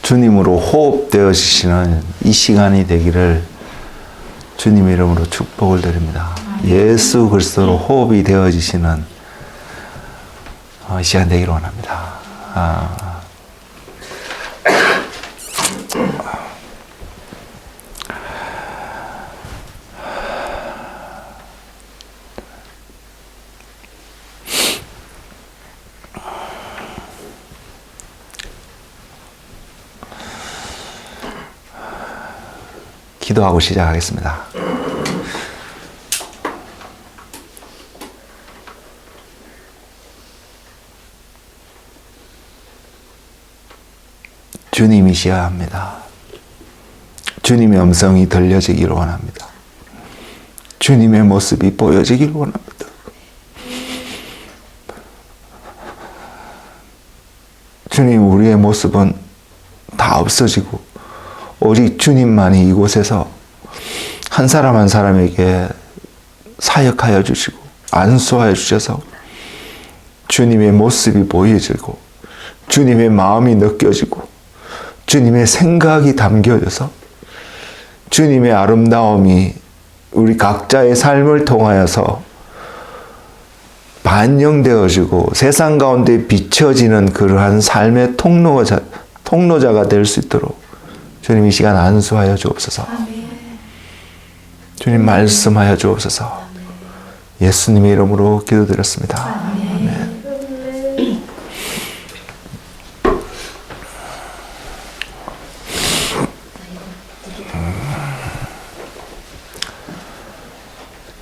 주님으로 호흡되어지시는 이 시간이 되기를 주님의 이름으로 축복을 드립니다. 예수 그리스도로 호흡이 되어지시는 시간 되기를 원합니다. 기도하고 시작하겠습니다. 주님이셔야 합니다. 주님의 음성이 들려지기를 원합니다. 주님의 모습이 보여지기를 원합니다. 주님, 우리의 모습은 다 없어지고 오직 주님만이 이곳에서 한 사람 한 사람에게 사역하여 주시고 안수하여 주셔서 주님의 모습이 보여지고 주님의 마음이 느껴지고 주님의 생각이 담겨져서 주님의 아름다움이 우리 각자의 삶을 통하여서 반영되어지고 세상 가운데 비춰지는 그러한 삶의 통로자가 될 수 있도록 주님 이 시간 안수하여 주옵소서. 주님 말씀하여 주옵소서. 예수님의 이름으로 기도드렸습니다. 아멘.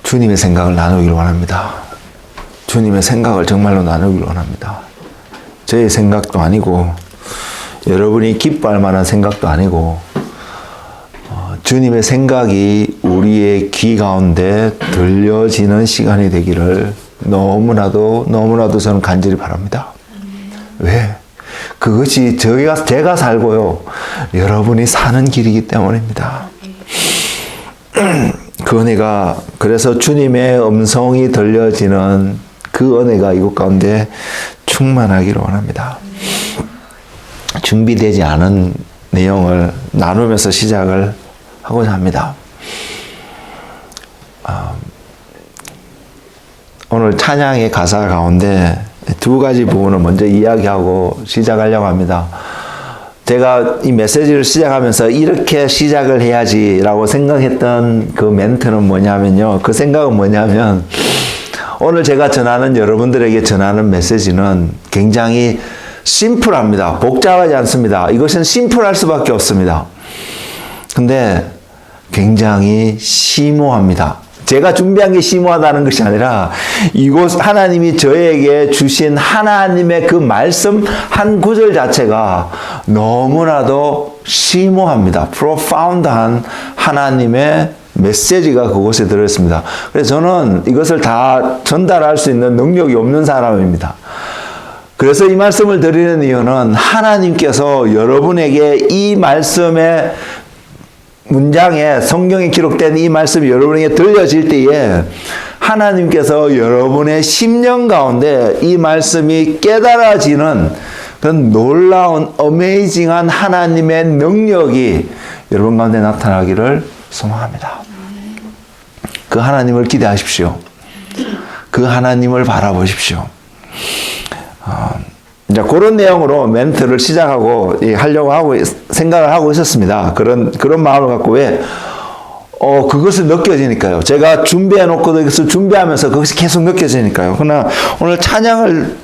주님의 생각을 나누기를 원합니다. 주님의 생각을 정말로 나누기를 원합니다. 저의 생각도 아니고 여러분이 기뻐할 만한 생각도 아니고 주님의 생각이 우리의 귀 가운데 들려지는 시간이 되기를 너무나도 저는 간절히 바랍니다. 왜? 그것이 제가 살고요. 여러분이 사는 길이기 때문입니다. 그 은혜가, 그래서 주님의 음성이 들려지는 그 은혜가 이곳 가운데 충만하기를 원합니다. 준비되지 않은 내용을 나누면서 시작을 하고자 합니다. 오늘 찬양의 가사 가운데 두 가지 부분을 먼저 이야기하고 시작하려고 합니다. 제가 이 메시지를 시작하면서 이렇게 시작을 해야지라고 생각했던 그 멘트는 뭐냐면요. 그 생각은 뭐냐면 오늘 제가 여러분들에게 전하는 메시지는 굉장히 심플합니다. 복잡하지 않습니다. 이것은 심플할 수밖에 없습니다. 근데 굉장히 심오합니다. 제가 준비한 게 심오하다는 것이 아니라 이곳 하나님이 저에게 주신 하나님의 그 말씀 한 구절 자체가 너무나도 심오합니다. profound한 하나님의 메시지가 그곳에 들어있습니다. 그래서 저는 이것을 다 전달할 수 있는 능력이 없는 사람입니다. 그래서 이 말씀을 드리는 이유는 하나님께서 여러분에게 이 말씀의 문장에 성경에 기록된 이 말씀이 여러분에게 들려질 때에 하나님께서 여러분의 심령 가운데 이 말씀이 깨달아지는 그런 놀라운 어메이징한 하나님의 능력이 여러분 가운데 나타나기를 소망합니다. 그 하나님을 기대하십시오. 그 하나님을 바라보십시오. 이제 그런 내용으로 멘트를 시작하고 하려고 생각을 하고 있었습니다. 그런 마음을 갖고 그것을 느껴지니까요. 제가 준비해 놓고도 이것을 준비하면서 그것이 계속 느껴지니까요. 그러나 오늘 찬양을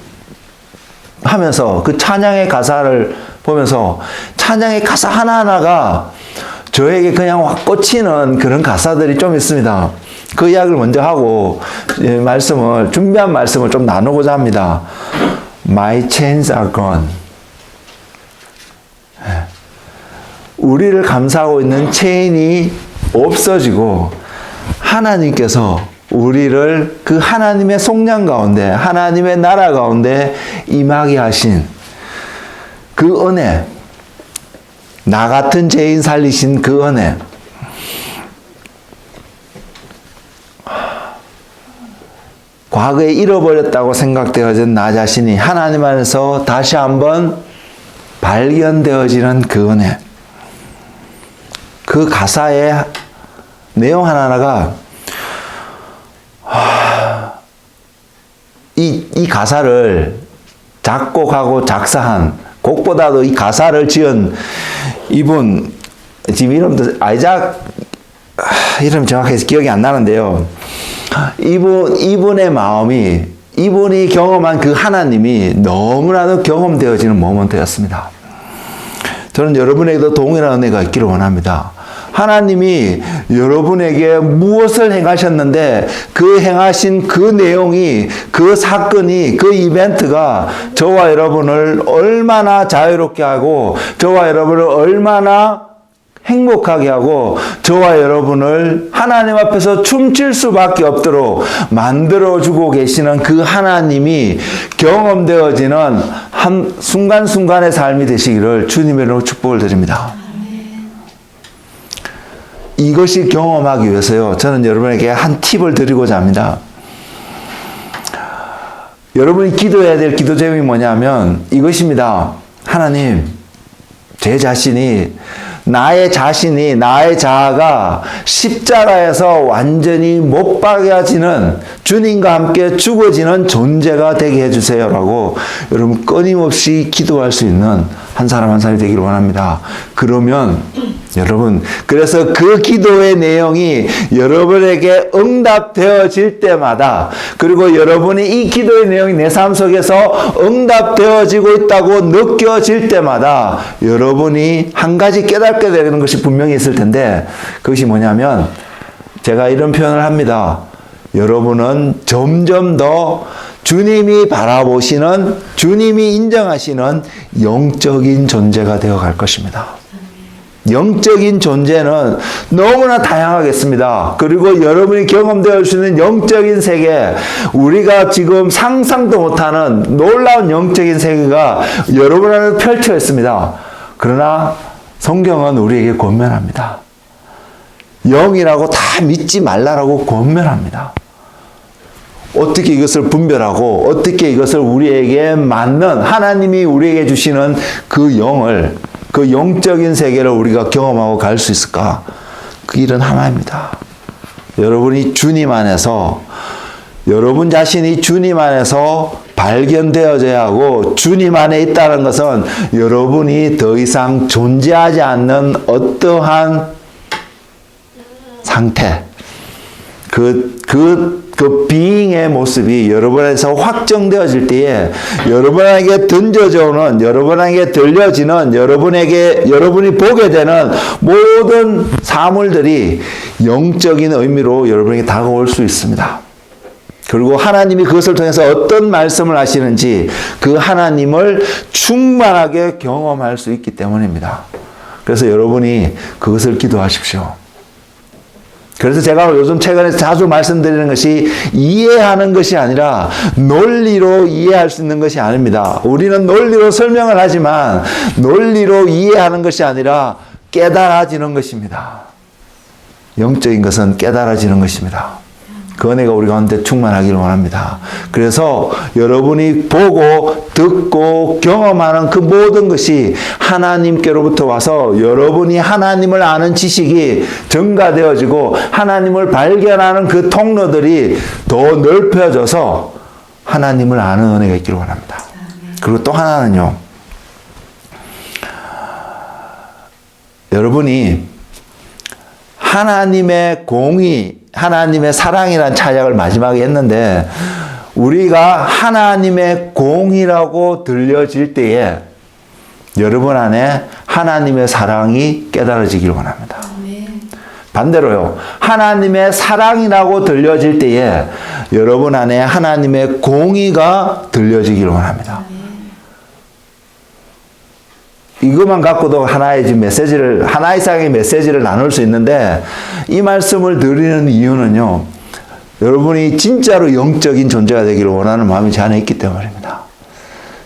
하면서 그 찬양의 가사를 보면서 찬양의 가사 하나하나가 저에게 그냥 확 꽂히는 그런 가사들이 좀 있습니다. 그 이야기를 먼저 하고 준비한 말씀을 좀 나누고자 합니다. My chains are gone. 우리를 감싸고 있는 체인이 없어지고 하나님께서 우리를 그 하나님의 속량 가운데 하나님의 나라 가운데 임하게 하신 그 은혜, 나 같은 죄인 살리신 그 은혜, 과거에 잃어버렸다고 생각되어진 나 자신이 하나님 안에서 다시 한번 발견되어지는 그 은혜. 그 가사의 내용 하나하나가 이 가사를 작곡하고 작사한, 곡보다도 이 가사를 지은 이분, 지금 이름도 이름 정확히 기억이 안 나는데요. 이분의 마음이, 이분이 경험한 그 하나님이 너무나도 경험되어지는 모먼트였습니다. 저는 여러분에게도 동일한 은혜가 있기를 원합니다. 하나님이 여러분에게 무엇을 행하셨는데 그 행하신 그 내용이, 그 사건이, 그 이벤트가 저와 여러분을 얼마나 자유롭게 하고 저와 여러분을 얼마나 행복하게 하고 저와 여러분을 하나님 앞에서 춤출 수밖에 없도록 만들어주고 계시는 그 하나님이 경험되어지는 한 순간순간의 삶이 되시기를 주님의 이름으로 축복을 드립니다. 이것이 경험하기 위해서요, 저는 여러분에게 한 팁을 드리고자 합니다. 여러분이 기도해야 될 기도 제목이 뭐냐면 이것입니다. 하나님, 제 자신이, 나의 자아가 십자가에서 완전히 못 박여지는, 주님과 함께 죽어지는 존재가 되게 해주세요라고 여러분 끊임없이 기도할 수 있는 한 사람 한 사람이 되기를 원합니다. 그러면 여러분, 그래서 그 기도의 내용이 여러분에게 응답되어질 때마다, 그리고 여러분이 이 기도의 내용이 내 삶 속에서 응답되어지고 있다고 느껴질 때마다 여러분이 한 가지 깨닫게 되는 것이 분명히 있을 텐데, 그것이 뭐냐면 제가 이런 표현을 합니다. 여러분은 점점 더 주님이 바라보시는, 주님이 인정하시는 영적인 존재가 되어 갈 것입니다. 영적인 존재는 너무나 다양하겠습니다. 그리고 여러분이 경험되어 수 있는 영적인 세계, 우리가 지금 상상도 못하는 놀라운 영적인 세계가 여러분 안에 펼쳐 있습니다. 그러나 성경은 우리에게 권면합니다. 영이라고 다 믿지 말라라고 권면합니다. 어떻게 이것을 분별하고 어떻게 이것을 우리에게 맞는, 하나님이 우리에게 주시는 그 영을, 그 영적인 세계를 우리가 경험하고 갈 수 있을까? 그 일은 하나입니다. 여러분이 주님 안에서, 여러분 자신이 주님 안에서 발견되어져야 하고, 주님 안에 있다는 것은 여러분이 더 이상 존재하지 않는 어떠한 상태, 그 비잉의 모습이 여러분에서 확정되어질 때에 여러분에게 던져져 오는, 여러분에게 들려지는, 여러분이 보게 되는 모든 사물들이 영적인 의미로 여러분에게 다가올 수 있습니다. 그리고 하나님이 그것을 통해서 어떤 말씀을 하시는지 그 하나님을 충만하게 경험할 수 있기 때문입니다. 그래서 여러분이 그것을 기도하십시오. 그래서 제가 요즘 최근에 자주 말씀드리는 것이 이해하는 것이 아니라 논리로 이해할 수 있는 것이 아닙니다. 우리는 논리로 설명을 하지만 논리로 이해하는 것이 아니라 깨달아지는 것입니다. 영적인 것은 깨달아지는 것입니다. 그 은혜가 우리 가운데 충만하기를 원합니다. 그래서 여러분이 보고 듣고 경험하는 그 모든 것이 하나님께로부터 와서 여러분이 하나님을 아는 지식이 증가되어지고 하나님을 발견하는 그 통로들이 더 넓혀져서 하나님을 아는 은혜가 있기를 원합니다. 그리고 또 하나는요, 여러분이 하나님의 공의, 하나님의 사랑이라는 찬양을 마지막에 했는데, 우리가 하나님의 공이라고 들려질 때에 여러분 안에 하나님의 사랑이 깨달아지기를 원합니다. 반대로요, 하나님의 사랑이라고 들려질 때에 여러분 안에 하나님의 공의가 들려지기를 원합니다. 이것만 갖고도 하나의 이상의 메시지를 나눌 수 있는데, 이 말씀을 드리는 이유는요, 여러분이 진짜로 영적인 존재가 되기를 원하는 마음이 제 안에 있기 때문입니다.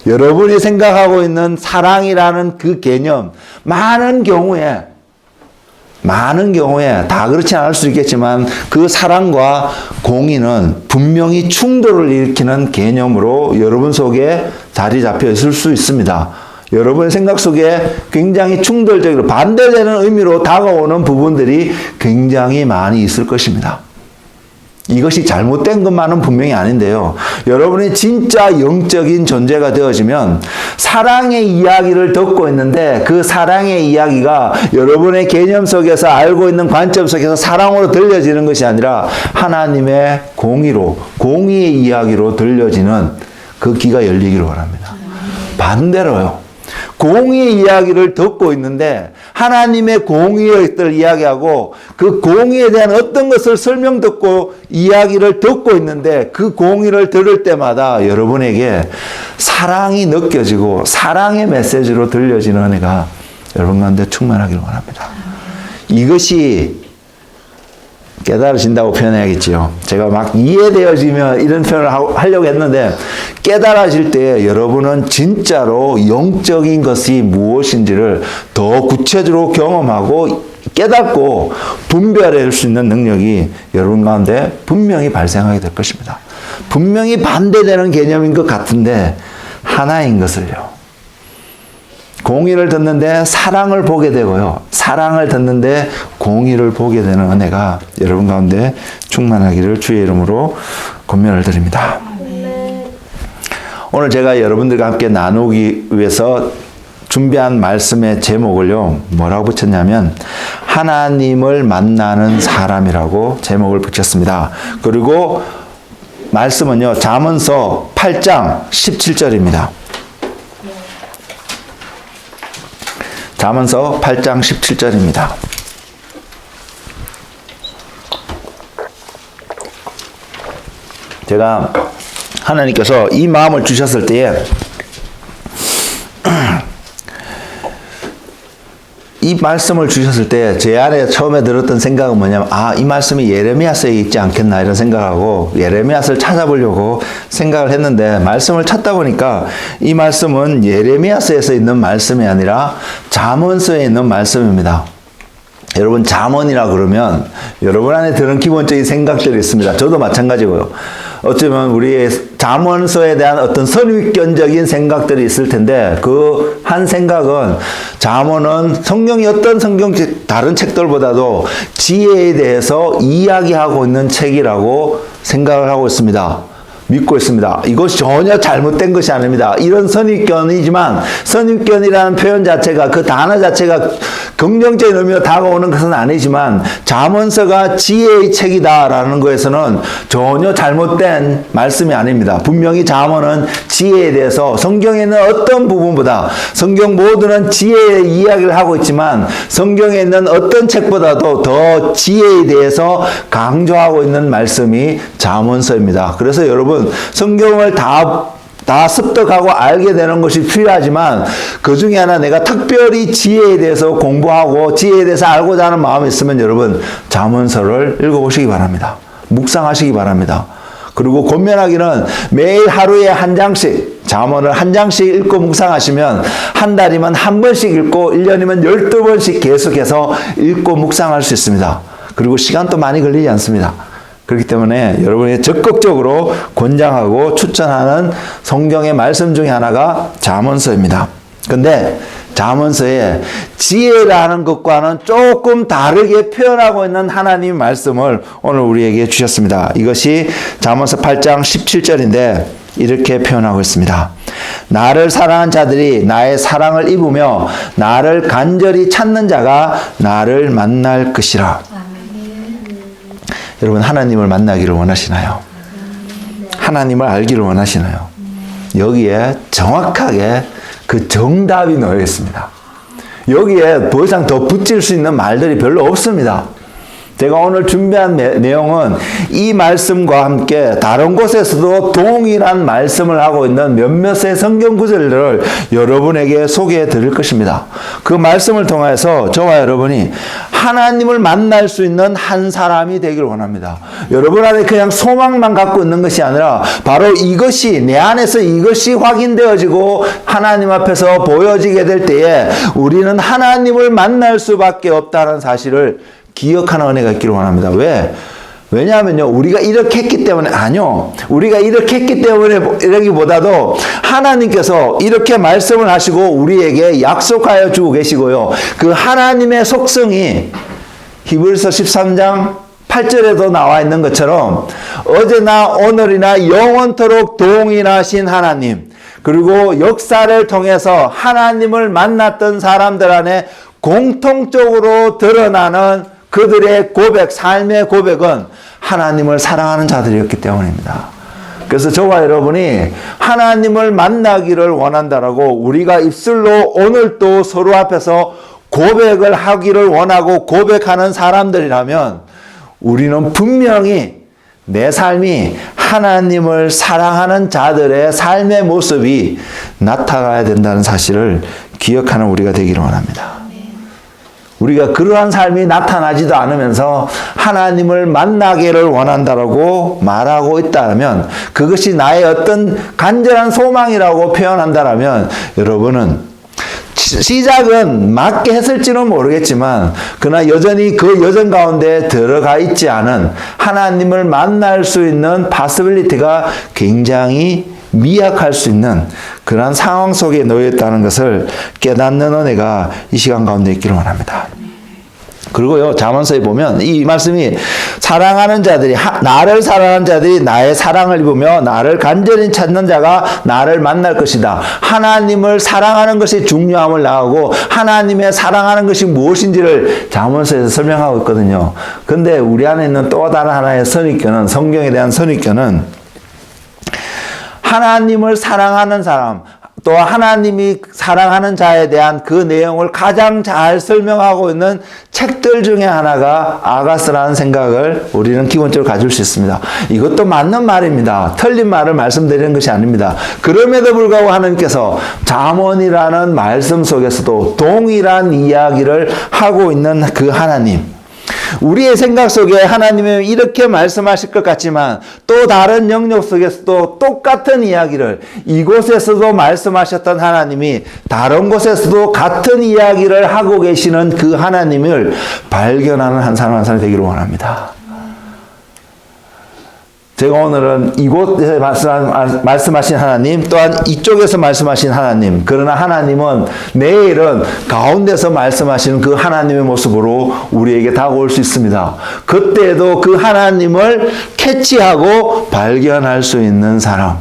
여러분이 생각하고 있는 사랑이라는 그 개념, 많은 경우에 다 그렇지 않을 수 있겠지만 그 사랑과 공의는 분명히 충돌을 일으키는 개념으로 여러분 속에 자리 잡혀 있을 수 있습니다. 여러분의 생각 속에 굉장히 충돌적으로 반대되는 의미로 다가오는 부분들이 굉장히 많이 있을 것입니다. 이것이 잘못된 것만은 분명히 아닌데요. 여러분이 진짜 영적인 존재가 되어지면 사랑의 이야기를 듣고 있는데 그 사랑의 이야기가 여러분의 개념 속에서 알고 있는 관점 속에서 사랑으로 들려지는 것이 아니라 하나님의 공의의 이야기로 들려지는 그 귀가 열리기를 원합니다. 반대로요. 공의의 이야기를 듣고 있는데 하나님의 공의의 뜻을 이야기하고 그 공의에 대한 어떤 것을 설명 듣고 이야기를 듣고 있는데 그 공의를 들을 때마다 여러분에게 사랑이 느껴지고 사랑의 메시지로 들려지는 은혜가 여러분 가운데 충만하기를 원합니다. 이것이 깨달아진다고 표현해야겠지요. 제가 막 이해되어지면 이런 표현을 하려고 했는데 깨달아질 때 여러분은 진짜로 영적인 것이 무엇인지를 더 구체적으로 경험하고 깨닫고 분별할 수 있는 능력이 여러분 가운데 분명히 발생하게 될 것입니다. 분명히 반대되는 개념인 것 같은데 하나인 것을요. 공의를 듣는데 사랑을 보게 되고요. 사랑을 듣는데 공의를 보게 되는 은혜가 여러분 가운데 충만하기를 주의 이름으로 권면을 드립니다. 오늘 제가 여러분들과 함께 나누기 위해서 준비한 말씀의 제목을요. 뭐라고 붙였냐면 하나님을 만나는 사람이라고 제목을 붙였습니다. 그리고 말씀은요. 잠언서 8장 17절입니다. 잠언서 8장 17절입니다. 제가 하나님께서 이 마음을 주셨을 때에 이 말씀을 주셨을 때 제 안에 처음에 들었던 생각은 뭐냐면 이 말씀이 예레미야서에 있지 않겠나 이런 생각하고 예레미야서를 찾아보려고 생각을 했는데 말씀을 찾다 보니까 이 말씀은 예레미야서에서 있는 말씀이 아니라 잠언서에 있는 말씀입니다. 여러분 잠언이라 그러면 여러분 안에 드는 기본적인 생각들이 있습니다. 저도 마찬가지고요. 어쩌면 우리의 잠언서에 대한 어떤 선입견적인 생각들이 있을 텐데 그 한 생각은 잠언은 성경이 어떤 다른 책들보다도 지혜에 대해서 이야기하고 있는 책이라고 생각을 하고 있습니다. 믿고 있습니다. 이것이 전혀 잘못된 것이 아닙니다. 이런 선입견이지만 선입견이라는 표현 자체가 그 단어 자체가 긍정적인 의미로 다가오는 것은 아니지만 잠언서가 지혜의 책이다라는 것에서는 전혀 잘못된 말씀이 아닙니다. 분명히 잠언은 지혜에 대해서 성경에 있는 어떤 부분보다 성경 모두는 지혜의 이야기를 하고 있지만 성경에 있는 어떤 책보다도 더 지혜에 대해서 강조하고 있는 말씀이 잠언서입니다. 그래서 여러분 성경을 다 습득하고 알게 되는 것이 필요하지만 그 중에 하나 내가 특별히 지혜에 대해서 공부하고 지혜에 대해서 알고자 하는 마음이 있으면 여러분 잠언서를 읽어보시기 바랍니다. 묵상하시기 바랍니다. 그리고 권면하기는 매일 하루에 한 장씩 잠언을 한 장씩 읽고 묵상하시면 한 달이면 한 번씩 읽고 1년이면 12번씩 계속해서 읽고 묵상할 수 있습니다. 그리고 시간도 많이 걸리지 않습니다. 그렇기 때문에 여러분이 적극적으로 권장하고 추천하는 성경의 말씀 중에 하나가 잠언서입니다. 근데 잠언서에 지혜라는 것과는 조금 다르게 표현하고 있는 하나님의 말씀을 오늘 우리에게 주셨습니다. 이것이 잠언서 8장 17절인데 이렇게 표현하고 있습니다. 나를 사랑한 자들이 나의 사랑을 입으며 나를 간절히 찾는 자가 나를 만날 것이라. 여러분 하나님을 만나기를 원하시나요? 하나님을 알기를 원하시나요? 여기에 정확하게 그 정답이 놓여 있습니다. 여기에 더 이상 더 붙일 수 있는 말들이 별로 없습니다. 제가 오늘 준비한 내용은 이 말씀과 함께 다른 곳에서도 동일한 말씀을 하고 있는 몇몇의 성경 구절들을 여러분에게 소개해 드릴 것입니다. 그 말씀을 통해서 저와 여러분이 하나님을 만날 수 있는 한 사람이 되기를 원합니다. 여러분 안에 그냥 소망만 갖고 있는 것이 아니라 바로 이것이 내 안에서 이것이 확인되어지고 하나님 앞에서 보여지게 될 때에 우리는 하나님을 만날 수밖에 없다는 사실을 기억하는 은혜가 있기를 원합니다. 왜? 왜냐하면요, 우리가 이렇게 했기 때문에, 아니요. 우리가 이렇게 했기 때문에 이라기보다도 하나님께서 이렇게 말씀을 하시고 우리에게 약속하여 주고 계시고요. 그 하나님의 속성이 히브리서 13장 8절에도 나와 있는 것처럼 어제나 오늘이나 영원토록 동일하신 하나님, 그리고 역사를 통해서 하나님을 만났던 사람들 안에 공통적으로 드러나는 그들의 고백, 삶의 고백은 하나님을 사랑하는 자들이었기 때문입니다. 그래서 저와 여러분이 하나님을 만나기를 원한다라고 우리가 입술로 오늘도 서로 앞에서 고백을 하기를 원하고 고백하는 사람들이라면 우리는 분명히 내 삶이 하나님을 사랑하는 자들의 삶의 모습이 나타나야 된다는 사실을 기억하는 우리가 되기를 원합니다. 우리가 그러한 삶이 나타나지도 않으면서 하나님을 만나기를 원한다라고 말하고 있다면, 그것이 나의 어떤 간절한 소망이라고 표현한다면, 여러분은 시작은 맞게 했을지는 모르겠지만 그러나 여전히 그 여정 가운데 들어가 있지 않은 하나님을 만날 수 있는 파서빌리티가 굉장히 미약할 수 있는 그러한 상황 속에 놓여 있다는 것을 깨닫는 은혜가 이 시간 가운데 있기를 원합니다. 그리고요, 잠언서에 보면 이 말씀이 사랑하는 자들이, 나를 사랑하는 자들이 나의 사랑을 입으며 나를 간절히 찾는 자가 나를 만날 것이다. 하나님을 사랑하는 것이 중요함을 나가고 하나님의 사랑하는 것이 무엇인지를 잠언서에서 설명하고 있거든요. 근데 우리 안에 있는 또 다른 하나의 선입견은, 성경에 대한 선입견은 하나님을 사랑하는 사람, 또 하나님이 사랑하는 자에 대한 그 내용을 가장 잘 설명하고 있는 책들 중에 하나가 아가스라는 생각을 우리는 기본적으로 가질 수 있습니다. 이것도 맞는 말입니다. 틀린 말을 말씀드리는 것이 아닙니다. 그럼에도 불구하고 하나님께서 잠언이라는 말씀 속에서도 동일한 이야기를 하고 있는 그 하나님, 우리의 생각 속에 하나님이 이렇게 말씀하실 것 같지만 또 다른 영역 속에서도 똑같은 이야기를, 이곳에서도 말씀하셨던 하나님이 다른 곳에서도 같은 이야기를 하고 계시는 그 하나님을 발견하는 한 사람 한 사람이 되기를 원합니다. 제가 오늘은 이곳에서 말씀하신 하나님, 또한 이쪽에서 말씀하신 하나님, 그러나 하나님은 내일은 가운데서 말씀하시는 그 하나님의 모습으로 우리에게 다가올 수 있습니다. 그때도 그 하나님을 캐치하고 발견할 수 있는 사람.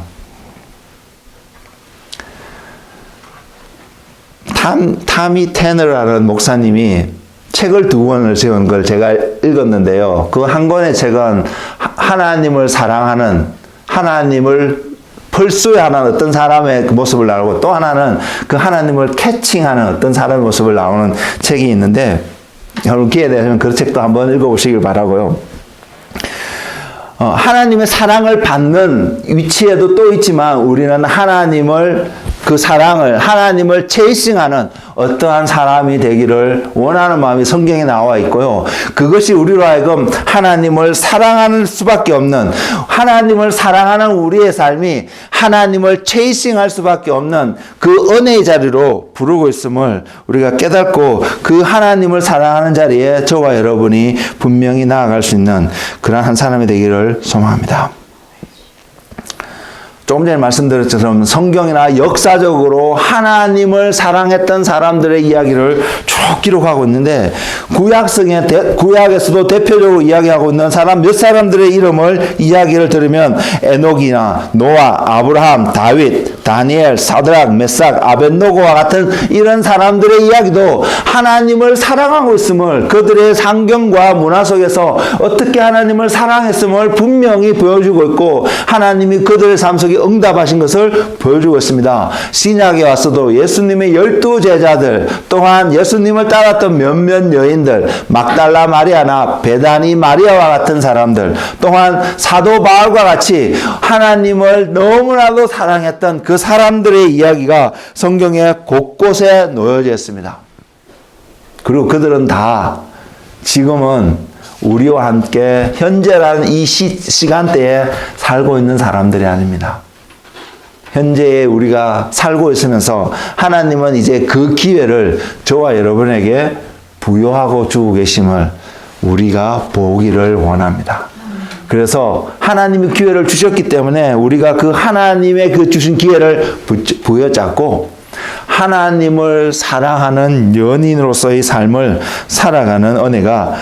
타미 테너라는 목사님이 책을 2권을 지은 걸 제가 읽었는데요. 그 한 권의 책은 하나님을 사랑하는, 하나님을 펄수하는 어떤 사람의 그 모습을 나오고, 또 하나는 그 하나님을 캐칭하는 어떤 사람의 모습을 나오는 책이 있는데, 여러분 기회 되시면 그 책도 한번 읽어보시길 바라고요. 하나님의 사랑을 받는 위치에도 또 있지만 우리는 하나님을, 그 사랑을, 하나님을 체이싱하는 어떠한 사람이 되기를 원하는 마음이 성경에 나와 있고요. 그것이 우리로 하여금 하나님을 사랑하는 수밖에 없는, 하나님을 사랑하는 우리의 삶이 하나님을 체이싱할 수밖에 없는 그 은혜의 자리로 부르고 있음을 우리가 깨닫고 그 하나님을 사랑하는 자리에 저와 여러분이 분명히 나아갈 수 있는 그런 한 사람이 되기를 소망합니다. 조금 전에 말씀드렸던 것처럼 성경이나 역사적으로 하나님을 사랑했던 사람들의 이야기를 쭉 기록하고 있는데, 구약에서도 대표적으로 이야기하고 있는 사람 몇 사람들의 이름을 이야기를 들으면 에녹이나 노아, 아브라함, 다윗, 다니엘, 사드락, 메삭, 아벳노고와 같은 이런 사람들의 이야기도 하나님을 사랑하고 있음을, 그들의 상경과 문화 속에서 어떻게 하나님을 사랑했음을 분명히 보여주고 있고, 하나님이 그들의 삶 속에 응답하신 것을 보여주고 있습니다. 신약에 와서도 예수님의 12제자들, 또한 예수님을 따랐던 몇몇 여인들, 막달라 마리아나 베다니 마리아와 같은 사람들, 또한 사도 바울과 같이 하나님을 너무나도 사랑했던 그 사람들의 이야기가 성경에 곳곳에 놓여져 있습니다. 그리고 그들은 다 지금은 우리와 함께 현재라는 이 시간대에 살고 있는 사람들이 아닙니다. 현재에 우리가 살고 있으면서 하나님은 이제 그 기회를 저와 여러분에게 부여하고 주고 계심을 우리가 보기를 원합니다. 그래서 하나님이 기회를 주셨기 때문에 우리가 그 하나님의 그 주신 기회를 부여잡고 하나님을 사랑하는 연인으로서의 삶을 살아가는 은혜가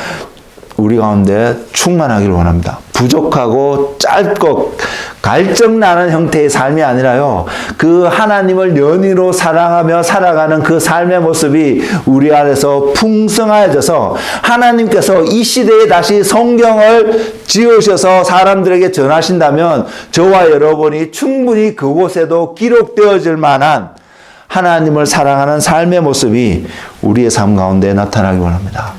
우리 가운데 충만하기를 원합니다. 부족하고 짧고 갈증나는 형태의 삶이 아니라요, 그 하나님을 연인으로 사랑하며 살아가는 그 삶의 모습이 우리 안에서 풍성해져서 하나님께서 이 시대에 다시 성경을 지으셔서 사람들에게 전하신다면 저와 여러분이 충분히 그곳에도 기록되어질 만한 하나님을 사랑하는 삶의 모습이 우리의 삶 가운데 나타나기 원합니다.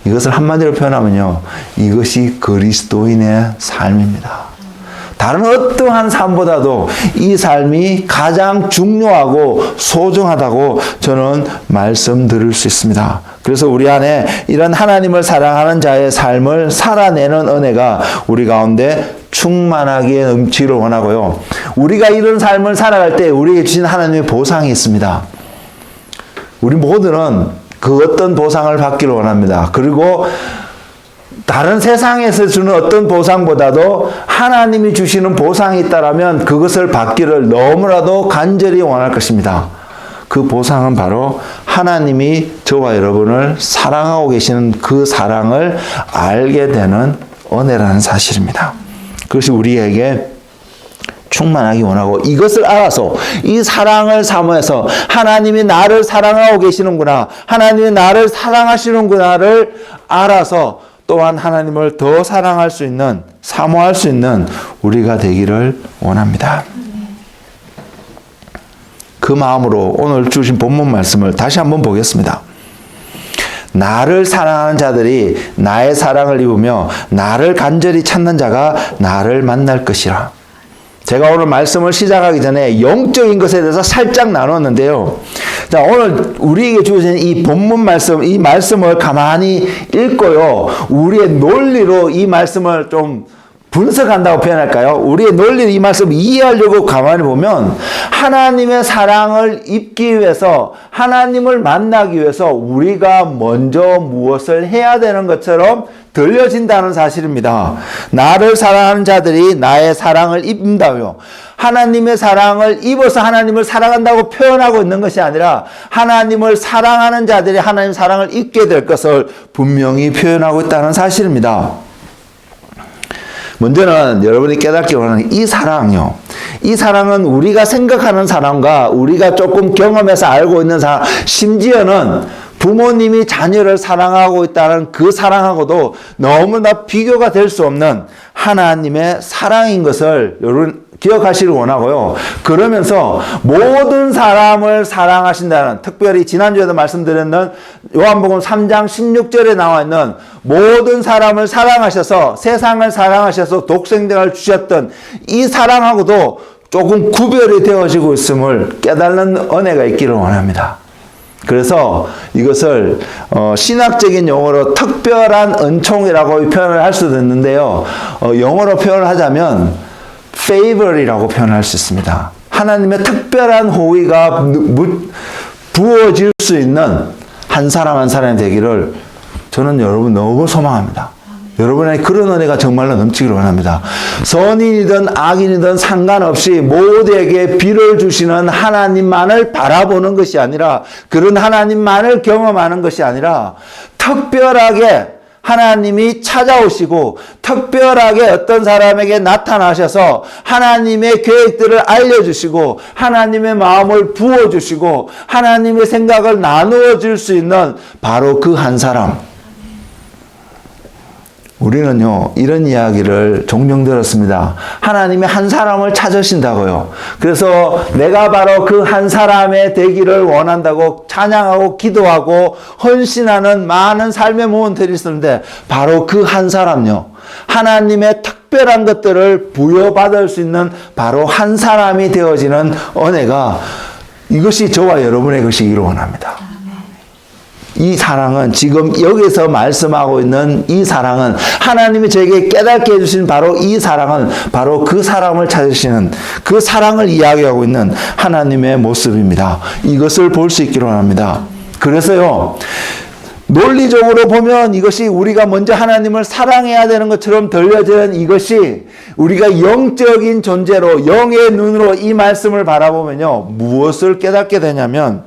이것을 한마디로 표현하면요, 이것이 그리스도인의 삶입니다. 다른 어떠한 삶보다도 이 삶이 가장 중요하고 소중하다고 저는 말씀드릴 수 있습니다. 그래서 우리 안에 이런 하나님을 사랑하는 자의 삶을 살아내는 은혜가 우리 가운데 충만하게 넘치기를 원하고요. 우리가 이런 삶을 살아갈 때 우리에게 주신 하나님의 보상이 있습니다. 우리 모두는 그 어떤 보상을 받기를 원합니다. 그리고 다른 세상에서 주는 어떤 보상보다도 하나님이 주시는 보상이 있다면 그것을 받기를 너무나도 간절히 원할 것입니다. 그 보상은 바로 하나님이 저와 여러분을 사랑하고 계시는 그 사랑을 알게 되는 은혜라는 사실입니다. 그것이 우리에게 충만하기 원하고, 이것을 알아서 이 사랑을 사모해서 하나님이 나를 사랑하고 계시는구나, 하나님이 나를 사랑하시는구나를 알아서 또한 하나님을 더 사랑할 수 있는, 사모할 수 있는 우리가 되기를 원합니다. 그 마음으로 오늘 주신 본문 말씀을 다시 한번 보겠습니다. 나를 사랑하는 자들이 나의 사랑을 입으며 나를 간절히 찾는 자가 나를 만날 것이라. 제가 오늘 말씀을 시작하기 전에 영적인 것에 대해서 살짝 나눴는데요. 자, 오늘 우리에게 주어진 이 본문 말씀, 이 말씀을 가만히 읽고요, 우리의 논리로 이 말씀을 좀 분석한다고 표현할까요? 우리의 논리로 이 말씀을 이해하려고 가만히 보면 하나님의 사랑을 입기 위해서, 하나님을 만나기 위해서 우리가 먼저 무엇을 해야 되는 것처럼 들려진다는 사실입니다. 나를 사랑하는 자들이 나의 사랑을 입는다고요. 하나님의 사랑을 입어서 하나님을 사랑한다고 표현하고 있는 것이 아니라 하나님을 사랑하는 자들이 하나님의 사랑을 입게 될 것을 분명히 표현하고 있다는 사실입니다. 먼저는 여러분이 깨닫기 원하는 이 사랑요, 이 사랑은 우리가 생각하는 사랑과 우리가 조금 경험해서 알고 있는 사랑, 심지어는 부모님이 자녀를 사랑하고 있다는 그 사랑하고도 너무나 비교가 될 수 없는 하나님의 사랑인 것을 여러분 기억하시길 원하고요. 그러면서 모든 사람을 사랑하신다는, 특별히 지난주에도 말씀드렸는 요한복음 3장 16절에 나와 있는 모든 사람을 사랑하셔서, 세상을 사랑하셔서 독생자를 주셨던 이 사랑하고도 조금 구별이 되어지고 있음을 깨달는 은혜가 있기를 원합니다. 그래서 이것을 신학적인 용어로 특별한 은총이라고 표현을 할 수도 있는데요. 영어로 표현을 하자면 favor이라고 표현할 수 있습니다. 하나님의 특별한 호의가 부어질 수 있는 한 사람 한 사람이 되기를 저는 여러분 너무 소망합니다. 여러분의 그런 은혜가 정말로 넘치기를 원합니다. 선인이든 악인이든 상관없이 모두에게 비를 주시는 하나님만을 바라보는 것이 아니라, 그런 하나님만을 경험하는 것이 아니라 특별하게 하나님이 찾아오시고 특별하게 어떤 사람에게 나타나셔서 하나님의 계획들을 알려주시고 하나님의 마음을 부어주시고 하나님의 생각을 나누어 줄 수 있는 바로 그 한 사람. 우리는요, 이런 이야기를 종종 들었습니다. 하나님이 한 사람을 찾으신다고요. 그래서 내가 바로 그 한 사람의 되기를 원한다고 찬양하고 기도하고 헌신하는 많은 삶의 모험들이 있었는데, 바로 그 한 사람요, 하나님의 특별한 것들을 부여받을 수 있는 바로 한 사람이 되어지는 은혜가, 이것이 저와 여러분의 것이기를 원합니다. 이 사랑은, 지금 여기서 말씀하고 있는 이 사랑은, 하나님이 저에게 깨닫게 해주신 바로 이 사랑은 바로 그 사람을 찾으시는 그 사랑을 이야기하고 있는 하나님의 모습입니다. 이것을 볼 수 있기를 원합니다. 그래서요, 논리적으로 보면 이것이 우리가 먼저 하나님을 사랑해야 되는 것처럼 들려지는 이것이 우리가 영적인 존재로 영의 눈으로 이 말씀을 바라보면요. 무엇을 깨닫게 되냐면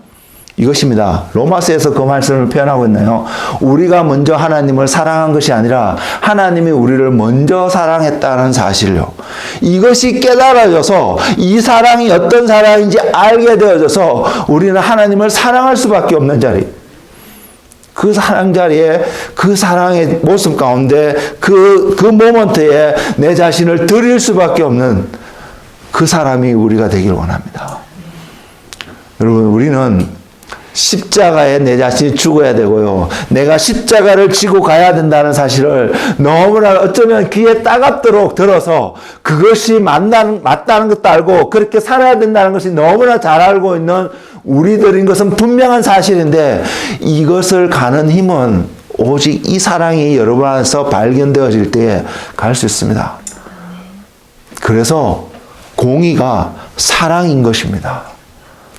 이것입니다. 로마서에서 그 말씀을 표현하고 있나요? 우리가 먼저 하나님을 사랑한 것이 아니라 하나님이 우리를 먼저 사랑했다는 사실요. 이것이 깨달아져서 이 사랑이 어떤 사랑인지 알게 되어져서 우리는 하나님을 사랑할 수밖에 없는 자리. 그 사랑 자리에 그 사랑의 모습 가운데 그 모먼트에 내 자신을 드릴 수밖에 없는 그 사람이 우리가 되길 원합니다. 여러분, 우리는 십자가에 내 자신이 죽어야 되고요. 내가 십자가를 지고 가야 된다는 사실을 너무나 어쩌면 귀에 따갑도록 들어서 그것이 맞다는 것도 알고 그렇게 살아야 된다는 것이 너무나 잘 알고 있는 우리들인 것은 분명한 사실인데 이것을 가는 힘은 오직 이 사랑이 여러분 안에서 발견되어질 때에 갈 수 있습니다. 그래서 공의가 사랑인 것입니다.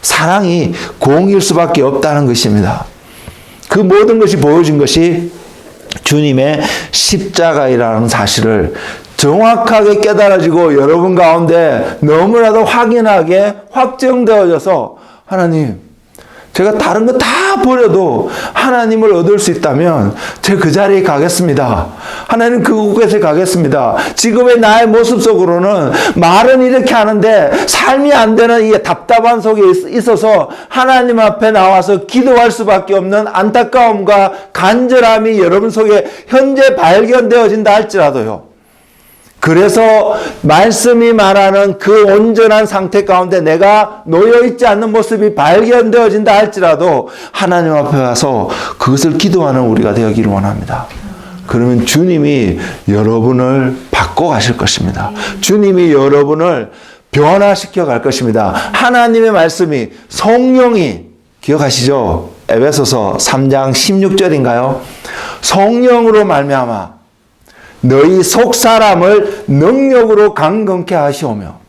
사랑이 공의일 수밖에 없다는 것입니다. 그 모든 것이 보여진 것이 주님의 십자가이라는 사실을 정확하게 깨달아지고 여러분 가운데 너무나도 확연하게 확정되어져서 하나님, 제가 다른 거 다 버려도 하나님을 얻을 수 있다면 제가 그 자리에 가겠습니다. 하나님 그곳에 가겠습니다. 지금의 나의 모습 속으로는 말은 이렇게 하는데 삶이 안 되는 이 답답한 속에 있어서 하나님 앞에 나와서 기도할 수밖에 없는 안타까움과 간절함이 여러분 속에 현재 발견되어진다 할지라도요. 그래서 말씀이 말하는 그 온전한 상태 가운데 내가 놓여있지 않는 모습이 발견되어진다 할지라도 하나님 앞에 와서 그것을 기도하는 우리가 되기를 원합니다. 그러면 주님이 여러분을 바꿔가실 것입니다. 주님이 여러분을 변화시켜 갈 것입니다. 하나님의 말씀이 성령이 기억하시죠? 에베소서 3장 16절인가요? 성령으로 말미암아 너희 속사람을 능력으로 강건케 하시오며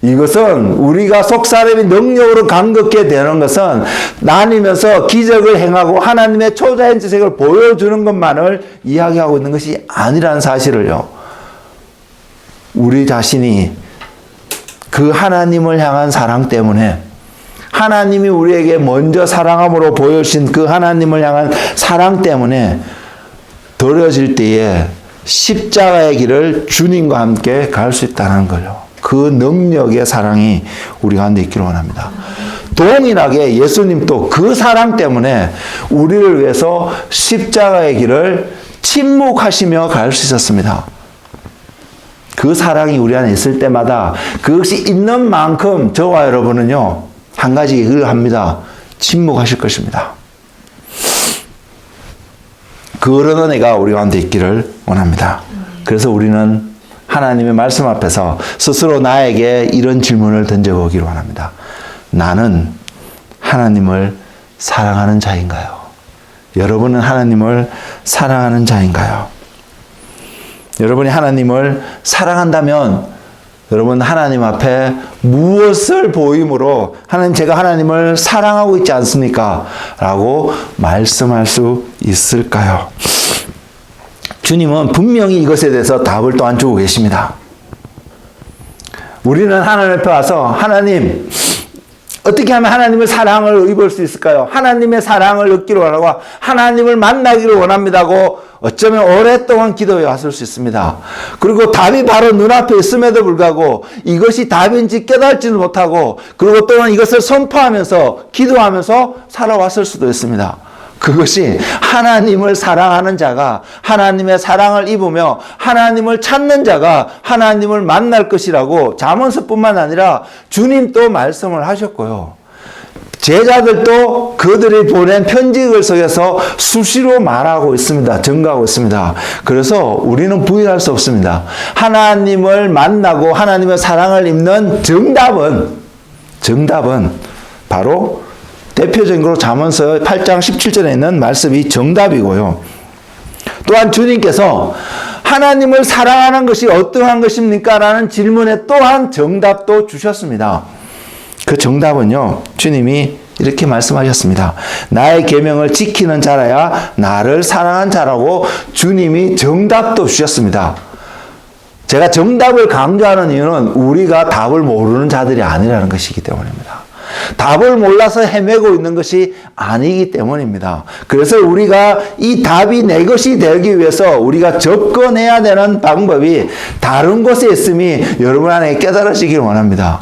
이것은 우리가 속사람이 능력으로 강건케 되는 것은 나뉘면서 기적을 행하고 하나님의 초자연 지색을 보여주는 것만을 이야기하고 있는 것이 아니라는 사실을요. 우리 자신이 그 하나님을 향한 사랑 때문에 하나님이 우리에게 먼저 사랑함으로 보여주신 그 하나님을 향한 사랑 때문에 드려질 때에 십자가의 길을 주님과 함께 갈 수 있다는 거죠. 그 능력의 사랑이 우리 가운데 있기를 원합니다. 동일하게 예수님도 그 사랑 때문에 우리를 위해서 십자가의 길을 침묵하시며 갈 수 있었습니다. 그 사랑이 우리 안에 있을 때마다 그것이 있는 만큼 저와 여러분은요, 한 가지 일을 합니다. 침묵하실 것입니다. 그런 은혜가 우리 가운데 있기를 원합니다. 그래서 우리는 하나님의 말씀 앞에서 스스로 나에게 이런 질문을 던져보기를 원합니다. 나는 하나님을 사랑하는 자인가요? 여러분은 하나님을 사랑하는 자인가요? 여러분이 하나님을 사랑한다면 여러분 하나님 앞에 무엇을 보임으로 하나님 제가 하나님을 사랑하고 있지 않습니까? 라고 말씀할 수 있을까요? 주님은 분명히 이것에 대해서 답을 또한 주고 계십니다. 우리는 하나님 앞에 와서 하나님 어떻게 하면 하나님의 사랑을 입을 수 있을까요? 하나님의 사랑을 얻기를 원하고 하나님을 만나기를 원합니다고 어쩌면 오랫동안 기도해 왔을 수 있습니다. 그리고 답이 바로 눈앞에 있음에도 불구하고 이것이 답인지 깨닫지는 못하고 그리고 또한 이것을 선포하면서 기도하면서 살아왔을 수도 있습니다. 그것이 하나님을 사랑하는 자가 하나님의 사랑을 입으며 하나님을 찾는 자가 하나님을 만날 것이라고 잠언서뿐만 아니라 주님도 말씀을 하셨고요. 제자들도 그들이 보낸 편지글 속에서 수시로 말하고 있습니다. 증거하고 있습니다. 그래서 우리는 부인할 수 없습니다. 하나님을 만나고 하나님의 사랑을 입는 정답은 바로 대표적인 것으로 잠언서 8장 17절에 있는 말씀이 정답이고요. 또한 주님께서 하나님을 사랑하는 것이 어떠한 것입니까? 라는 질문에 또한 정답도 주셨습니다. 그 정답은요, 주님이 이렇게 말씀하셨습니다. 나의 계명을 지키는 자라야 나를 사랑한 자라고 주님이 정답도 주셨습니다. 제가 정답을 강조하는 이유는 우리가 답을 모르는 자들이 아니라는 것이기 때문입니다. 답을 몰라서 헤매고 있는 것이 아니기 때문입니다. 그래서 우리가 이 답이 내 것이 되기 위해서 우리가 접근해야 되는 방법이 다른 곳에 있음이 여러분 안에 깨달으시길 원합니다.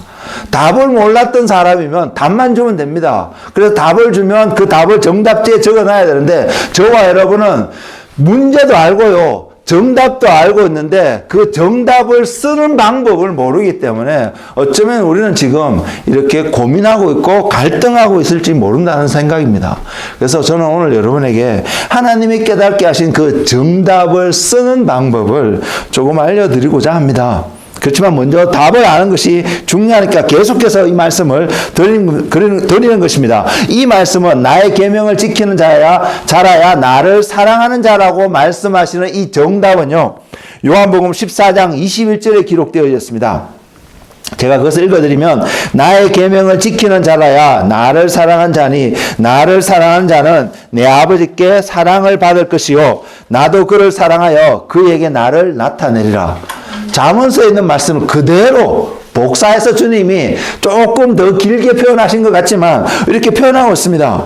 답을 몰랐던 사람이면 답만 주면 됩니다. 그래서 답을 주면 그 답을 정답지에 적어놔야 되는데 저와 여러분은 문제도 알고요. 정답도 알고 있는데 그 정답을 쓰는 방법을 모르기 때문에 어쩌면 우리는 지금 이렇게 고민하고 있고 갈등하고 있을지 모른다는 생각입니다. 그래서 저는 오늘 여러분에게 하나님이 깨닫게 하신 그 정답을 쓰는 방법을 조금 알려드리고자 합니다. 그렇지만 먼저 답을 아는 것이 중요하니까 계속해서 이 말씀을 드리는 것입니다. 이 말씀은 나의 계명을 지키는 자라야 나를 사랑하는 자라고 말씀하시는 이 정답은요. 요한복음 14장 21절에 기록되어 있습니다. 제가 그것을 읽어드리면 나의 계명을 지키는 자라야 나를 사랑한 자니 나를 사랑하는 자는 내 아버지께 사랑을 받을 것이요 나도 그를 사랑하여 그에게 나를 나타내리라. 잠언서에 있는 말씀을 그대로 복사해서 주님이 조금 더 길게 표현하신 것 같지만 이렇게 표현하고 있습니다.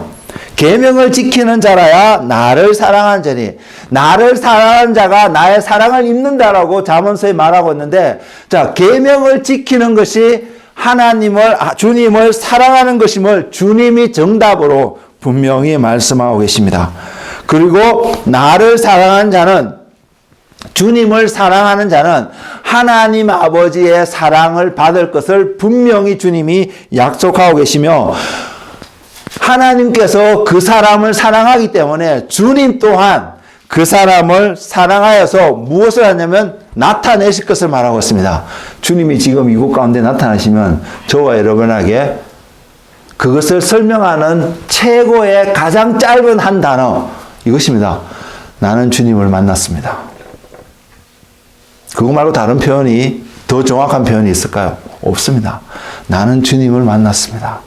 계명을 지키는 자라야 나를 사랑하는 자니 나를 사랑하는 자가 나의 사랑을 입는다라고 잠언서에 말하고 있는데 자, 계명을 지키는 것이 주님을 사랑하는 것임을 주님이 정답으로 분명히 말씀하고 계십니다. 그리고 나를 사랑하는 자는 주님을 사랑하는 자는 하나님 아버지의 사랑을 받을 것을 분명히 주님이 약속하고 계시며 하나님께서 그 사람을 사랑하기 때문에 주님 또한 그 사람을 사랑하여서 무엇을 하냐면 나타내실 것을 말하고 있습니다. 주님이 지금 이곳 가운데 나타나시면 저와 여러분에게 그것을 설명하는 최고의 가장 짧은 한 단어 이것입니다. 나는 주님을 만났습니다. 그거 말고 다른 표현이 더 정확한 표현이 있을까요? 없습니다. 나는 주님을 만났습니다.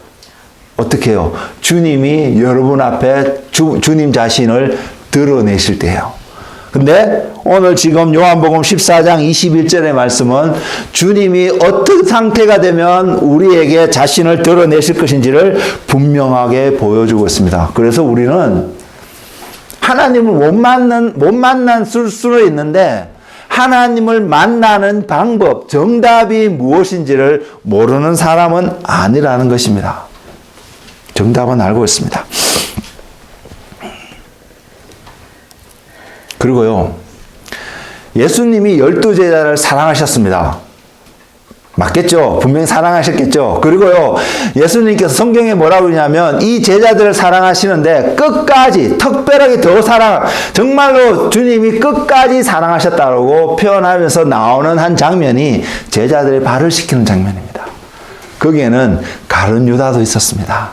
어떻게 해요? 주님이 여러분 앞에 주님 자신을 드러내실 때예요. 근데 오늘 지금 요한복음 14장 21절의 말씀은 주님이 어떤 상태가 되면 우리에게 자신을 드러내실 것인지를 분명하게 보여주고 있습니다. 그래서 우리는 하나님을 못 만난 수는 있는데 하나님을 만나는 방법, 정답이 무엇인지를 모르는 사람은 아니라는 것입니다. 정답은 알고 있습니다. 그리고요, 예수님이 12제자를 사랑하셨습니다. 맞겠죠? 분명히 사랑하셨겠죠? 그리고요, 예수님께서 성경에 뭐라고 그러냐면 이 제자들을 사랑하시는데 끝까지 특별하게 정말로 주님이 끝까지 사랑하셨다고 표현하면서 나오는 한 장면이 제자들의 발을 씻기는 장면입니다. 거기에는 가룟 유다도 있었습니다.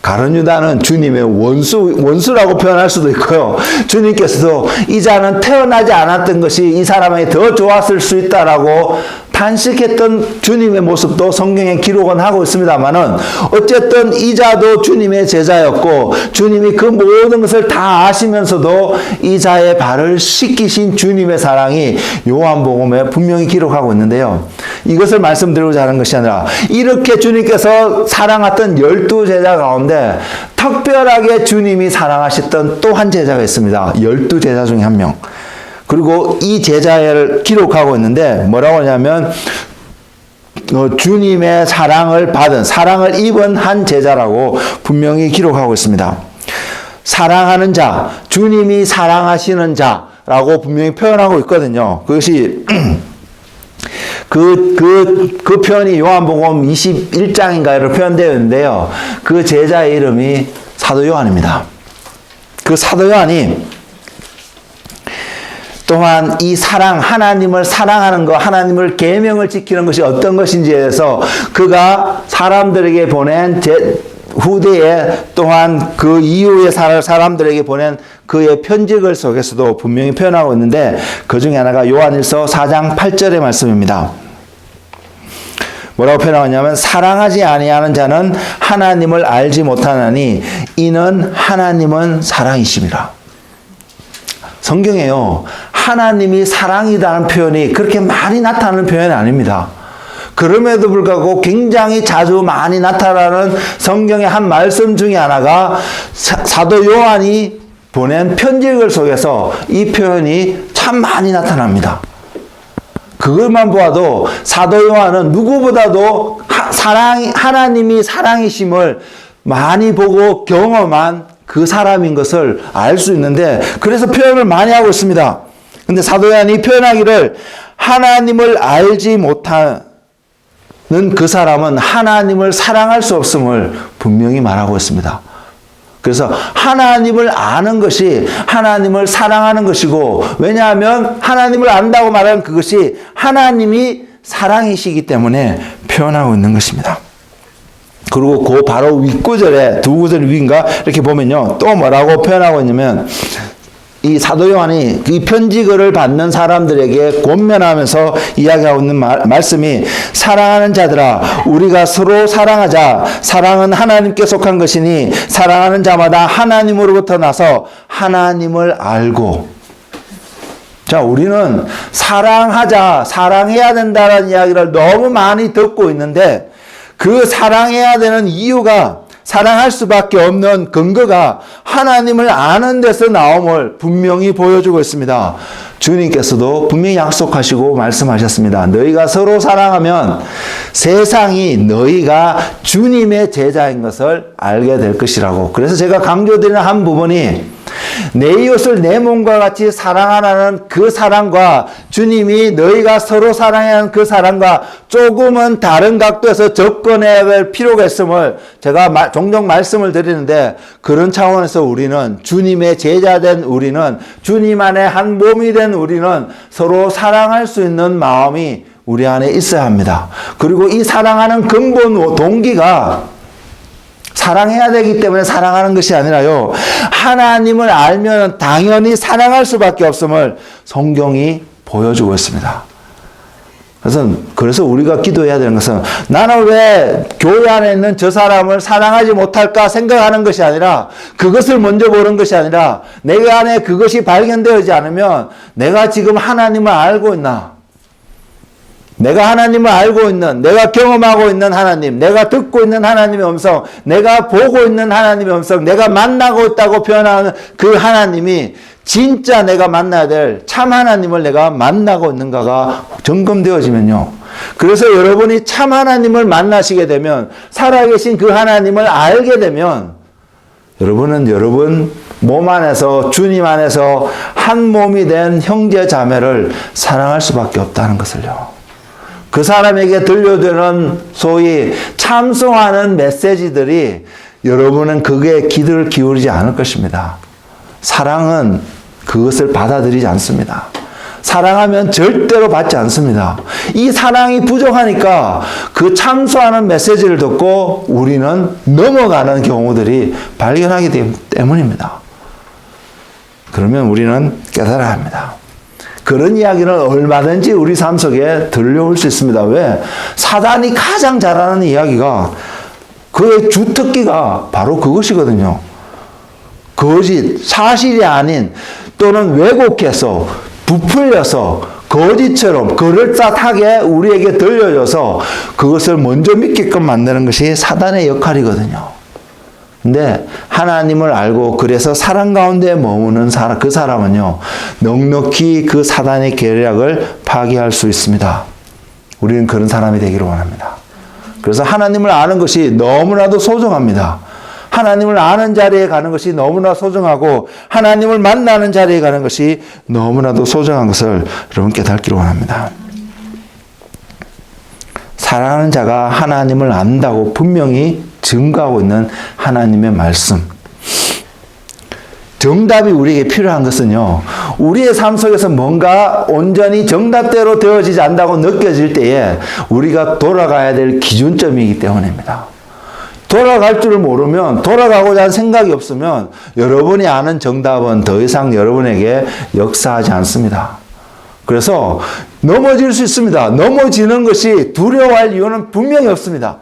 가룟 유다는 주님의 원수라고 표현할 수도 있고요. 주님께서도 이 자는 태어나지 않았던 것이 이 사람에게 더 좋았을 수 있다라고 탄식했던 주님의 모습도 성경에 기록은 하고 있습니다만은 어쨌든 이 자도 주님의 제자였고 주님이 그 모든 것을 다 아시면서도 이 자의 발을 씻기신 주님의 사랑이 요한복음에 분명히 기록하고 있는데요. 이것을 말씀드리고자 하는 것이 아니라 이렇게 주님께서 사랑했던 12제자 가운데 특별하게 주님이 사랑하셨던 또 한 제자가 있습니다. 12제자 중에 한 명. 그리고 이 제자를 기록하고 있는데 뭐라고 하냐면 주님의 사랑을 입은 한 제자라고 분명히 기록하고 있습니다. 사랑하는 자, 주님이 사랑하시는 자라고 분명히 표현하고 있거든요. 그것이 그 표현이 요한복음 21장인가로 표현되어 있는데요. 그 제자의 이름이 사도 요한입니다. 그 사도 요한이 또한 이 하나님을 사랑하는 것, 하나님을 계명을 지키는 것이 어떤 것인지에 대해서 그가 사람들에게 보낸 후대에 또한 그 이후에 사람들에게 보낸 그의 편지글 속에서도 분명히 표현하고 있는데 그 중에 하나가 요한일서 4장 8절의 말씀입니다. 뭐라고 표현하냐면 사랑하지 아니하는 자는 하나님을 알지 못하나니 이는 하나님은 사랑이심이라. 성경에요, 하나님이 사랑이라는 표현이 그렇게 많이 나타나는 표현이 아닙니다. 그럼에도 불구하고 굉장히 자주 많이 나타나는 성경의 한 말씀 중에 하나가 사도 요한이 보낸 편지글 속에서 이 표현이 참 많이 나타납니다. 그것만 보아도 사도 요한은 누구보다도 하나님이 사랑이심을 많이 보고 경험한 그 사람인 것을 알 수 있는데, 그래서 표현을 많이 하고 있습니다. 근데 사도 요한이 표현하기를 하나님을 알지 못하는 그 사람은 하나님을 사랑할 수 없음을 분명히 말하고 있습니다. 그래서 하나님을 아는 것이 하나님을 사랑하는 것이고, 왜냐하면 하나님을 안다고 말하는 그것이 하나님이 사랑이시기 때문에 표현하고 있는 것입니다. 그리고 그 바로 윗구절에, 두 구절 위인가 이렇게 보면요, 또 뭐라고 표현하고 있냐면, 이 사도 요한이 이 편지글을 받는 사람들에게 권면하면서 이야기하고 있는 말씀이, 사랑하는 자들아 우리가 서로 사랑하자. 사랑은 하나님께 속한 것이니 사랑하는 자마다 하나님으로부터 나서 하나님을 알고. 자, 우리는 사랑하자, 사랑해야 된다는 이야기를 너무 많이 듣고 있는데, 그 사랑해야 되는 이유가, 사랑할 수밖에 없는 근거가 하나님을 아는 데서 나옴을 분명히 보여주고 있습니다. 주님께서도 분명히 약속하시고 말씀하셨습니다. 너희가 서로 사랑하면 세상이 너희가 주님의 제자인 것을 알게 될 것이라고. 그래서 제가 강조드리는 한 부분이, 내 이웃을 내 몸과 같이 사랑하라는 그 사랑과 주님이 너희가 서로 사랑해야 하는 그 사랑과 조금은 다른 각도에서 접근해야 할 필요가 있음을 제가 종종 말씀을 드리는데, 그런 차원에서 우리는 주님의 제자된 우리는, 주님 안에 한 몸이 된 우리는 서로 사랑할 수 있는 마음이 우리 안에 있어야 합니다. 그리고 이 사랑하는 근본 동기가 사랑해야 되기 때문에 사랑하는 것이 아니라요, 하나님을 알면 당연히 사랑할 수밖에 없음을 성경이 보여주고 있습니다. 그래서 우리가 기도해야 되는 것은, 나는 왜 교회 안에 있는 저 사람을 사랑하지 못할까 생각하는 것이 아니라, 그것을 먼저 보는 것이 아니라, 내 안에 그것이 발견되지 않으면 내가 지금 하나님을 알고 있나? 내가 하나님을 알고 있는, 내가 경험하고 있는 하나님, 내가 듣고 있는 하나님의 음성, 내가 보고 있는 하나님의 음성, 내가 만나고 있다고 표현하는 그 하나님이 진짜 내가 만나야 될 참 하나님을 내가 만나고 있는가가 점검되어지면요, 그래서 여러분이 참 하나님을 만나시게 되면, 살아계신 그 하나님을 알게 되면, 여러분은 여러분 몸 안에서, 주님 안에서 한 몸이 된 형제 자매를 사랑할 수밖에 없다는 것을요, 그 사람에게 들려드는 소위 참송하는 메시지들이 여러분은 그게 귀를 기울이지 않을 것입니다. 사랑은 그것을 받아들이지 않습니다. 사랑하면 절대로 받지 않습니다. 이 사랑이 부족하니까 그 참소하는 메시지를 듣고 우리는 넘어가는 경우들이 발견하기 때문입니다. 그러면 우리는 깨달아야 합니다. 그런 이야기는 얼마든지 우리 삶 속에 들려올 수 있습니다. 왜? 사단이 가장 잘하는 이야기가, 그의 주특기가 바로 그것이거든요. 거짓, 사실이 아닌, 또는 왜곡해서, 부풀려서, 거짓처럼 그럴듯하게 우리에게 들려줘서 그것을 먼저 믿게끔 만드는 것이 사단의 역할이거든요. 근데 하나님을 알고 그래서 사랑 가운데 머무는 그 사람은요, 넉넉히 그 사단의 계략을 파괴할 수 있습니다. 우리는 그런 사람이 되기를 원합니다. 그래서 하나님을 아는 것이 너무나도 소중합니다. 하나님을 아는 자리에 가는 것이 너무나 소중하고, 하나님을 만나는 자리에 가는 것이 너무나도 소중한 것을 여러분 깨닫기를 원합니다. 사랑하는 자가 하나님을 안다고 분명히 증거하고 있는 하나님의 말씀. 정답이 우리에게 필요한 것은요, 우리의 삶 속에서 뭔가 온전히 정답대로 되어지지 않는다고 느껴질 때에 우리가 돌아가야 될 기준점이기 때문입니다. 돌아갈 줄을 모르면, 돌아가고자 하는 생각이 없으면 여러분이 아는 정답은 더 이상 여러분에게 역사하지 않습니다. 그래서 넘어질 수 있습니다. 넘어지는 것이 두려워할 이유는 분명히 없습니다.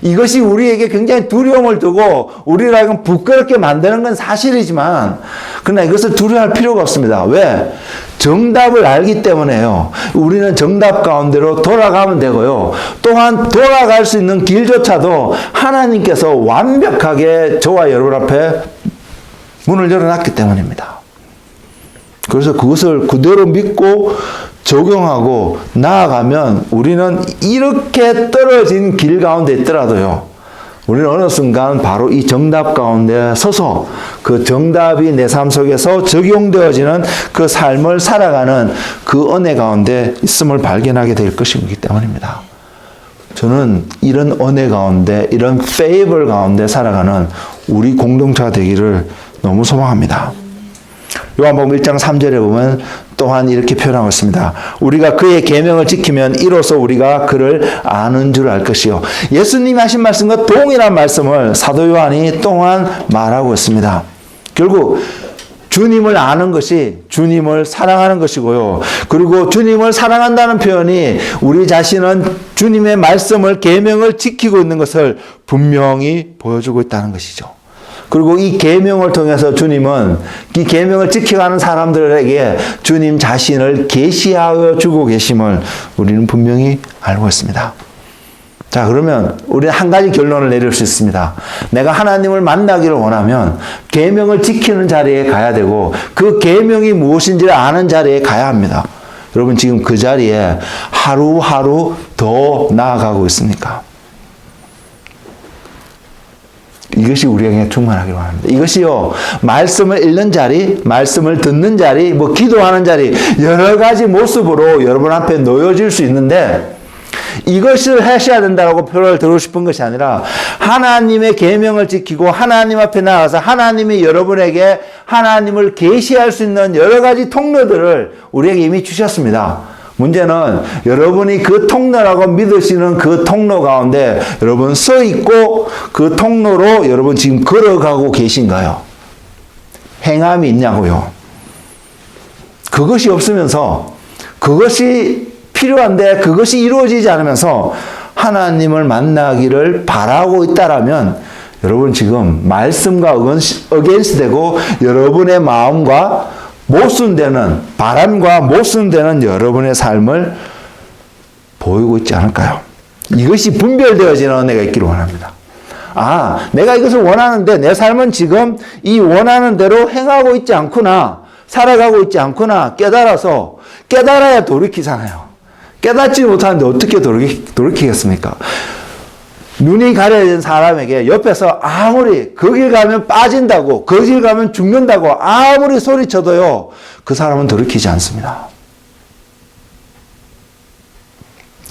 이것이 우리에게 굉장히 두려움을 두고 우리를 하여금 부끄럽게 만드는 건 사실이지만 그러나 이것을 두려워할 필요가 없습니다. 왜? 정답을 알기 때문에요. 우리는 정답 가운데로 돌아가면 되고요. 또한 돌아갈 수 있는 길조차도 하나님께서 완벽하게 저와 여러분 앞에 문을 열어놨기 때문입니다. 그래서 그것을 그대로 믿고 적용하고 나아가면 우리는 이렇게 떨어진 길 가운데 있더라도요. 우리는 어느 순간 바로 이 정답 가운데 서서 그 정답이 내 삶 속에서 적용되어지는 그 삶을 살아가는 그 은혜 가운데 있음을 발견하게 될 것이기 때문입니다. 저는 이런 은혜 가운데, 이런 페이블 가운데 살아가는 우리 공동체가 되기를 너무 소망합니다. 요한복음 1장 3절에 보면 또한 이렇게 표현하고 있습니다. 우리가 그의 계명을 지키면 이로써 우리가 그를 아는 줄 알 것이요. 예수님이 하신 말씀과 동일한 말씀을 사도 요한이 또한 말하고 있습니다. 결국 주님을 아는 것이 주님을 사랑하는 것이고요. 그리고 주님을 사랑한다는 표현이 우리 자신은 주님의 말씀을 계명을 지키고 있는 것을 분명히 보여주고 있다는 것이죠. 그리고 이 계명을 통해서 주님은 이 계명을 지켜가는 사람들에게 주님 자신을 계시하여 주고 계심을 우리는 분명히 알고 있습니다. 자, 그러면 우리는 한 가지 결론을 내릴 수 있습니다. 내가 하나님을 만나기를 원하면 계명을 지키는 자리에 가야 되고 그 계명이 무엇인지를 아는 자리에 가야 합니다. 여러분 지금 그 자리에 하루하루 더 나아가고 있습니까? 이것이 우리에게 충만하기를 원합니다. 이것이요, 말씀을 읽는 자리, 말씀을 듣는 자리, 뭐 기도하는 자리, 여러 가지 모습으로 여러분 앞에 놓여질 수 있는데 이것을 하셔야 된다고 표를 들고 싶은 것이 아니라 하나님의 계명을 지키고 하나님 앞에 나가서 하나님이 여러분에게 하나님을 계시할 수 있는 여러 가지 통로들을 우리에게 이미 주셨습니다. 문제는 여러분이 그 통로라고 믿으시는 그 통로 가운데 여러분 서 있고 그 통로로 여러분 지금 걸어가고 계신가요? 행함이 있냐고요? 그것이 없으면서 그것이 필요한데 그것이 이루어지지 않으면서 하나님을 만나기를 바라고 있다라면 여러분 지금 말씀과 어게인스트 되고 여러분의 마음과 모순되는 바람과 모순되는 여러분의 삶을 보이고 있지 않을까요? 이것이 분별되어지는 은혜가 있기를 원합니다. 아, 내가 이것을 원하는데 내 삶은 지금 이 원하는 대로 행하고 있지 않구나, 살아가고 있지 않구나 깨달아야 돌이키잖아요. 깨닫지 못하는데 어떻게 돌이키겠습니까? 눈이 가려진 사람에게 옆에서 아무리 그 길 가면 빠진다고, 그 길 가면 죽는다고 아무리 소리쳐도요, 그 사람은 돌이키지 않습니다.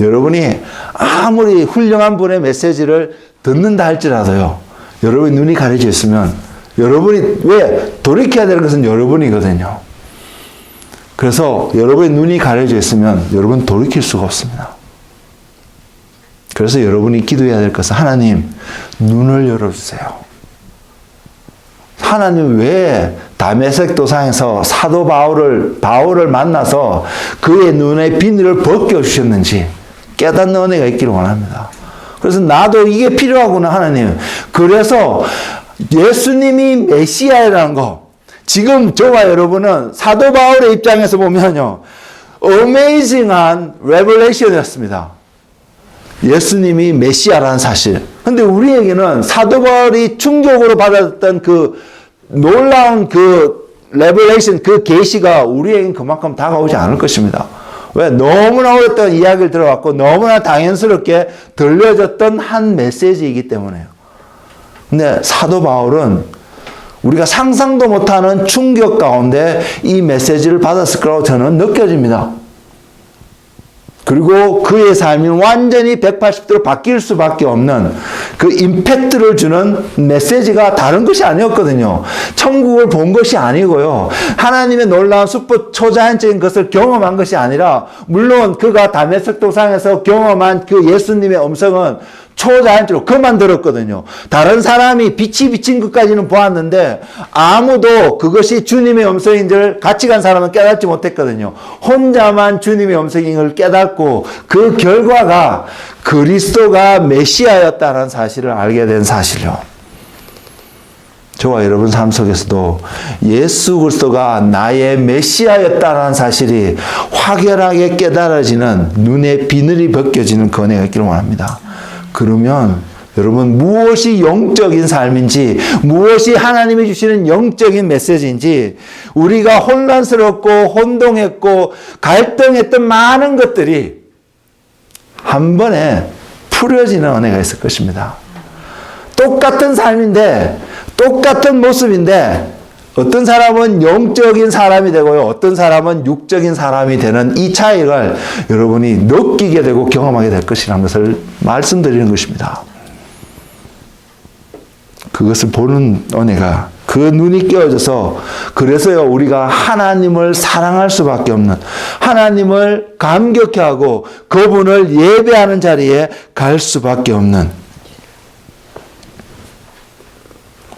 여러분이 아무리 훌륭한 분의 메시지를 듣는다 할지라도요, 여러분이 눈이 가려져 있으면 여러분이 왜 돌이켜야 되는 것은 여러분이거든요. 그래서 여러분의 눈이 가려져 있으면 여러분 돌이킬 수가 없습니다. 그래서 여러분이 기도해야 될 것은 하나님 눈을 열어주세요. 하나님 왜 다메섹 도상에서 사도 바울을 만나서 그의 눈의 비늘을 벗겨주셨는지 깨닫는 은혜가 있기를 원합니다. 그래서 나도 이게 필요하구나 하나님. 그래서 예수님이 메시아라는 거, 지금 저와 여러분은 사도 바울의 입장에서 보면요, 어메이징한 레벨레이션이었습니다. 예수님이 메시아라는 사실. 근데 우리에게는 사도 바울이 충격으로 받았던 그 놀라운 그 레벨레이션, 그 계시가 우리에게는 그만큼 다가오지 않을 것입니다. 왜? 너무나 오랫동안 이야기를 들어왔고 너무나 당연스럽게 들려졌던 한 메시지이기 때문에요. 근데 사도 바울은 우리가 상상도 못하는 충격 가운데 이 메시지를 받았을 거라고 저는 느껴집니다. 그리고 그의 삶이 완전히 180도로 바뀔 수밖에 없는 그 임팩트를 주는 메시지가 다른 것이 아니었거든요. 천국을 본 것이 아니고요. 하나님의 놀라운 슈퍼 초자연적인 것을 경험한 것이 아니라, 물론 그가 다메섹 도상에서 경험한 그 예수님의 음성은 초자연적으로 그만 들었거든요. 다른 사람이 빛이 비친 것까지는 보았는데 아무도 그것이 주님의 음성인 줄 같이 간 사람은 깨닫지 못했거든요. 혼자만 주님의 음성인 걸 깨닫고 그 결과가 그리스도가 메시아였다는 사실을 알게 된 사실이요. 저와 여러분 삶 속에서도 예수 그리스도가 나의 메시아였다는 사실이 확연하게 깨달아지는 눈에 비늘이 벗겨지는 그 은혜가 있기를 원합니다. 그러면 여러분 무엇이 영적인 삶인지 무엇이 하나님이 주시는 영적인 메시지인지 우리가 혼란스럽고 혼동했고 갈등했던 많은 것들이 한 번에 풀어지는 은혜가 있을 것입니다. 똑같은 삶인데 똑같은 모습인데 어떤 사람은 영적인 사람이 되고요. 어떤 사람은 육적인 사람이 되는 이 차이를 여러분이 느끼게 되고 경험하게 될 것이라는 것을 말씀드리는 것입니다. 그것을 보는 은혜가 그 눈이 깨어져서 그래서요 우리가 하나님을 사랑할 수밖에 없는 하나님을 감격해하고 그분을 예배하는 자리에 갈 수밖에 없는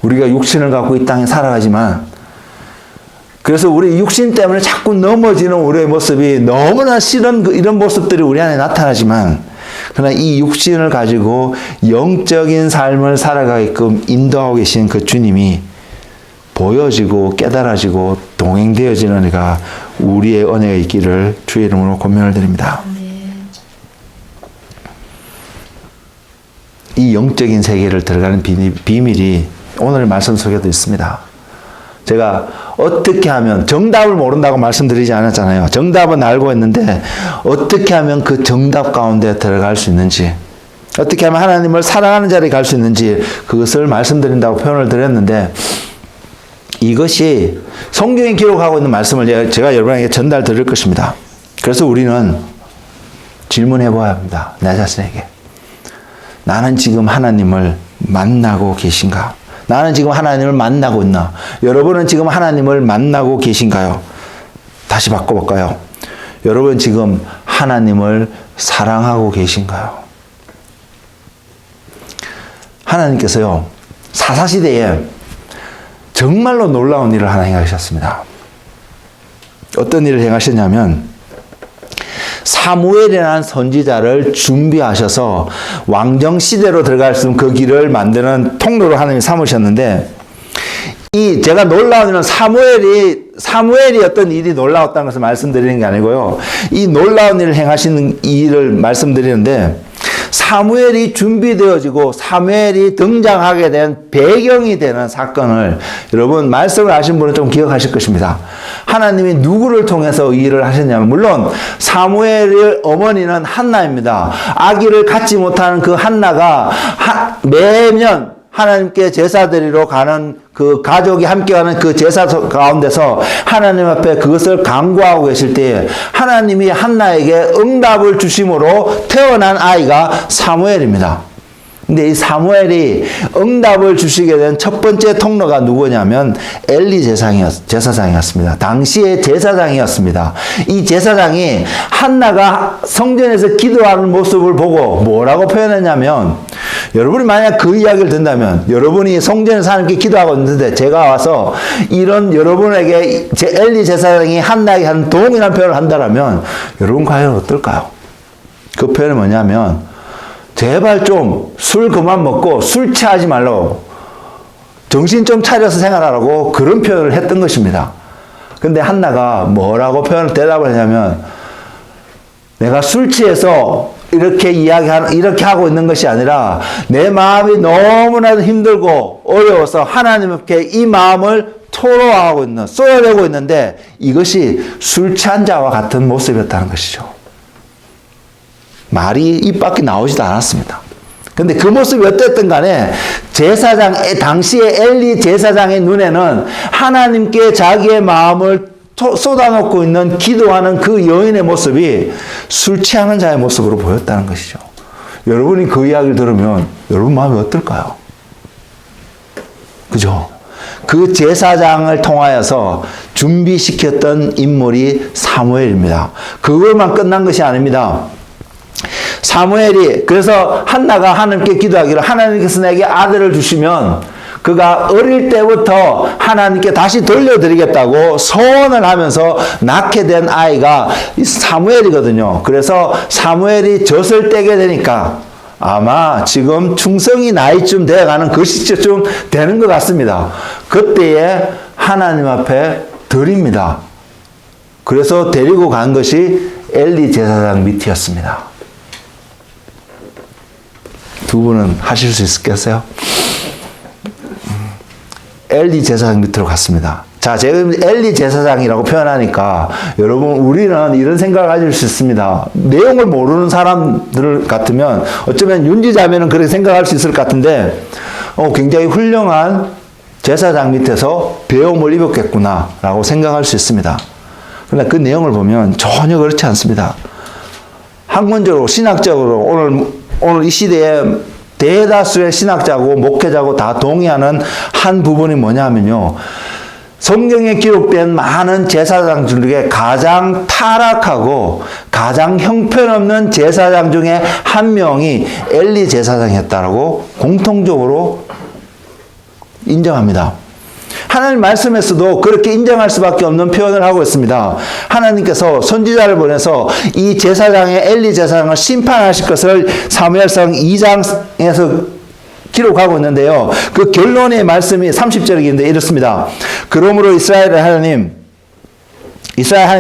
우리가 육신을 갖고 이 땅에 살아가지만 그래서 우리 육신 때문에 자꾸 넘어지는 우리의 모습이 너무나 싫은 이런 모습들이 우리 안에 나타나지만 그러나 이 육신을 가지고 영적인 삶을 살아가게끔 인도하고 계신 그 주님이 보여지고 깨달아지고 동행되어지는 은혜가 우리의 은혜가 있기를 주의 이름으로 권면을 드립니다. 이 영적인 세계를 들어가는 비밀이 오늘 말씀 속에도 있습니다. 제가 어떻게 하면 정답을 모른다고 말씀드리지 않았잖아요. 정답은 알고 있는데 어떻게 하면 그 정답 가운데 들어갈 수 있는지 어떻게 하면 하나님을 사랑하는 자리에 갈 수 있는지 그것을 말씀드린다고 표현을 드렸는데 이것이 성경에 기록하고 있는 말씀을 제가 여러분에게 전달 드릴 것입니다. 그래서 우리는 질문해 보아야 합니다. 내 자신에게. 나는 지금 하나님을 만나고 계신가? 나는 지금 하나님을 만나고 있나? 여러분은 지금 하나님을 만나고 계신가요? 다시 바꿔볼까요? 여러분 지금 하나님을 사랑하고 계신가요? 하나님께서요, 사사시대에 정말로 놀라운 일을 하나 행하셨습니다. 어떤 일을 행하셨냐면 사무엘이라는 선지자를 준비하셔서 왕정시대로 들어갈 수 있는 그 길을 만드는 통로로 하나님이 삼으셨는데 제가 놀라운 일은 사무엘이 어떤 일이 놀라웠다는 것을 말씀드리는 게 아니고요. 이 놀라운 일을 행하시는 일을 말씀드리는데 사무엘이 준비되어지고 사무엘이 등장하게 된 배경이 되는 사건을 여러분 말씀을 아신 분은 좀 기억하실 것입니다. 하나님이 누구를 통해서 이 일을 하셨냐면 물론 사무엘의 어머니는 한나입니다. 아기를 갖지 못하는 그 한나가 매년 하나님께 제사 드리러 가는 그 가족이 함께하는 그 제사 가운데서 하나님 앞에 그것을 간구하고 계실 때에 하나님이 한나에게 응답을 주심으로 태어난 아이가 사무엘입니다. 근데 이 사무엘이 응답을 주시게 된 첫 번째 통로가 누구냐면 엘리 제사장이었습니다. 당시의 제사장이었습니다. 이 제사장이 한나가 성전에서 기도하는 모습을 보고 뭐라고 표현했냐면 여러분이 만약 그 이야기를 듣는다면 여러분이 성전에서 하나님께 기도하고 있는데 제가 와서 이런 여러분에게 엘리 제사장이 한나에게 한 동일한 표현을 한다면 여러분 과연 어떨까요? 그 표현은 뭐냐면 제발 좀 술 그만 먹고 술 취하지 말라고 정신 좀 차려서 생활하라고 그런 표현을 했던 것입니다. 근데 한나가 뭐라고 대답을 하냐면 내가 술 취해서 이렇게 하고 있는 것이 아니라 내 마음이 너무나도 힘들고 어려워서 하나님께 이 마음을 쏟아내고 있는데 이것이 술 취한 자와 같은 모습이었다는 것이죠. 말이 입 밖에 나오지도 않았습니다. 근데 그 모습이 어땠든 간에 당시에 엘리 제사장의 눈에는 하나님께 자기의 마음을 쏟아놓고 있는 기도하는 그 여인의 모습이 술 취하는 자의 모습으로 보였다는 것이죠. 여러분이 그 이야기를 들으면 여러분 마음이 어떨까요? 그죠? 그 제사장을 통하여서 준비시켰던 인물이 사무엘입니다. 그것만 끝난 것이 아닙니다. 사무엘이 그래서 한나가 하나님께 기도하기를 하나님께서 내게 아들을 주시면 그가 어릴 때부터 하나님께 다시 돌려드리겠다고 소원을 하면서 낳게 된 아이가 사무엘이거든요. 그래서 사무엘이 젖을 떼게 되니까 아마 지금 충성이 나이쯤 되어가는 그 시점쯤 되는 것 같습니다. 그때에 하나님 앞에 드립니다. 그래서 데리고 간 것이 엘리 제사장 밑이었습니다. 두 분은 하실 수 있겠어요? 엘리 제사장 밑으로 갔습니다. 자, 제가 엘리 제사장이라고 표현하니까 여러분 우리는 이런 생각을 가질 수 있습니다. 내용을 모르는 사람들 같으면 어쩌면 윤지자매는 그렇게 생각할 수 있을 것 같은데 굉장히 훌륭한 제사장 밑에서 배움을 입었겠구나 라고 생각할 수 있습니다. 그러나 그 내용을 보면 전혀 그렇지 않습니다. 학문적으로 신학적으로 오늘 이 시대에 대다수의 신학자고 목회자고 다 동의하는 한 부분이 뭐냐면요. 성경에 기록된 많은 제사장 중에 가장 타락하고 가장 형편없는 제사장 중에 한 명이 엘리 제사장이었다라고 공통적으로 인정합니다. 하나님 말씀에서도 그렇게 인정할 수밖에 없는 표현을 하고 있습니다. 하나님께서 선지자를 보내서 이 제사장의 엘리 제사장을 심판하실 것을 사무엘상 2장에서 기록하고 있는데요. 그 결론의 말씀이 30절인데 이렇습니다. 그러므로 이스라엘 하나님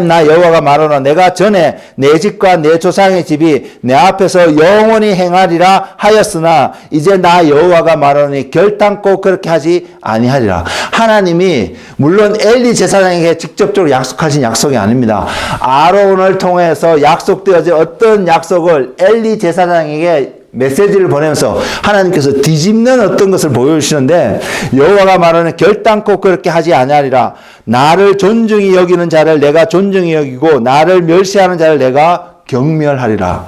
나 여호와가 말하노라 내가 전에 내 집과 내 조상의 집이 내 앞에서 영원히 행하리라 하였으나 이제 나 여호와가 말하노니 결단코 그렇게 하지 아니하리라. 하나님이 물론 엘리 제사장에게 직접적으로 약속하신 약속이 아닙니다. 아론을 통해서 약속되어진 어떤 약속을 엘리 제사장에게 메시지를 보내면서 하나님께서 뒤집는 어떤 것을 보여주시는데 여호와가 말하는 결단코 그렇게 하지 아니하리라. 나를 존중히 여기는 자를 내가 존중히 여기고 나를 멸시하는 자를 내가 경멸하리라.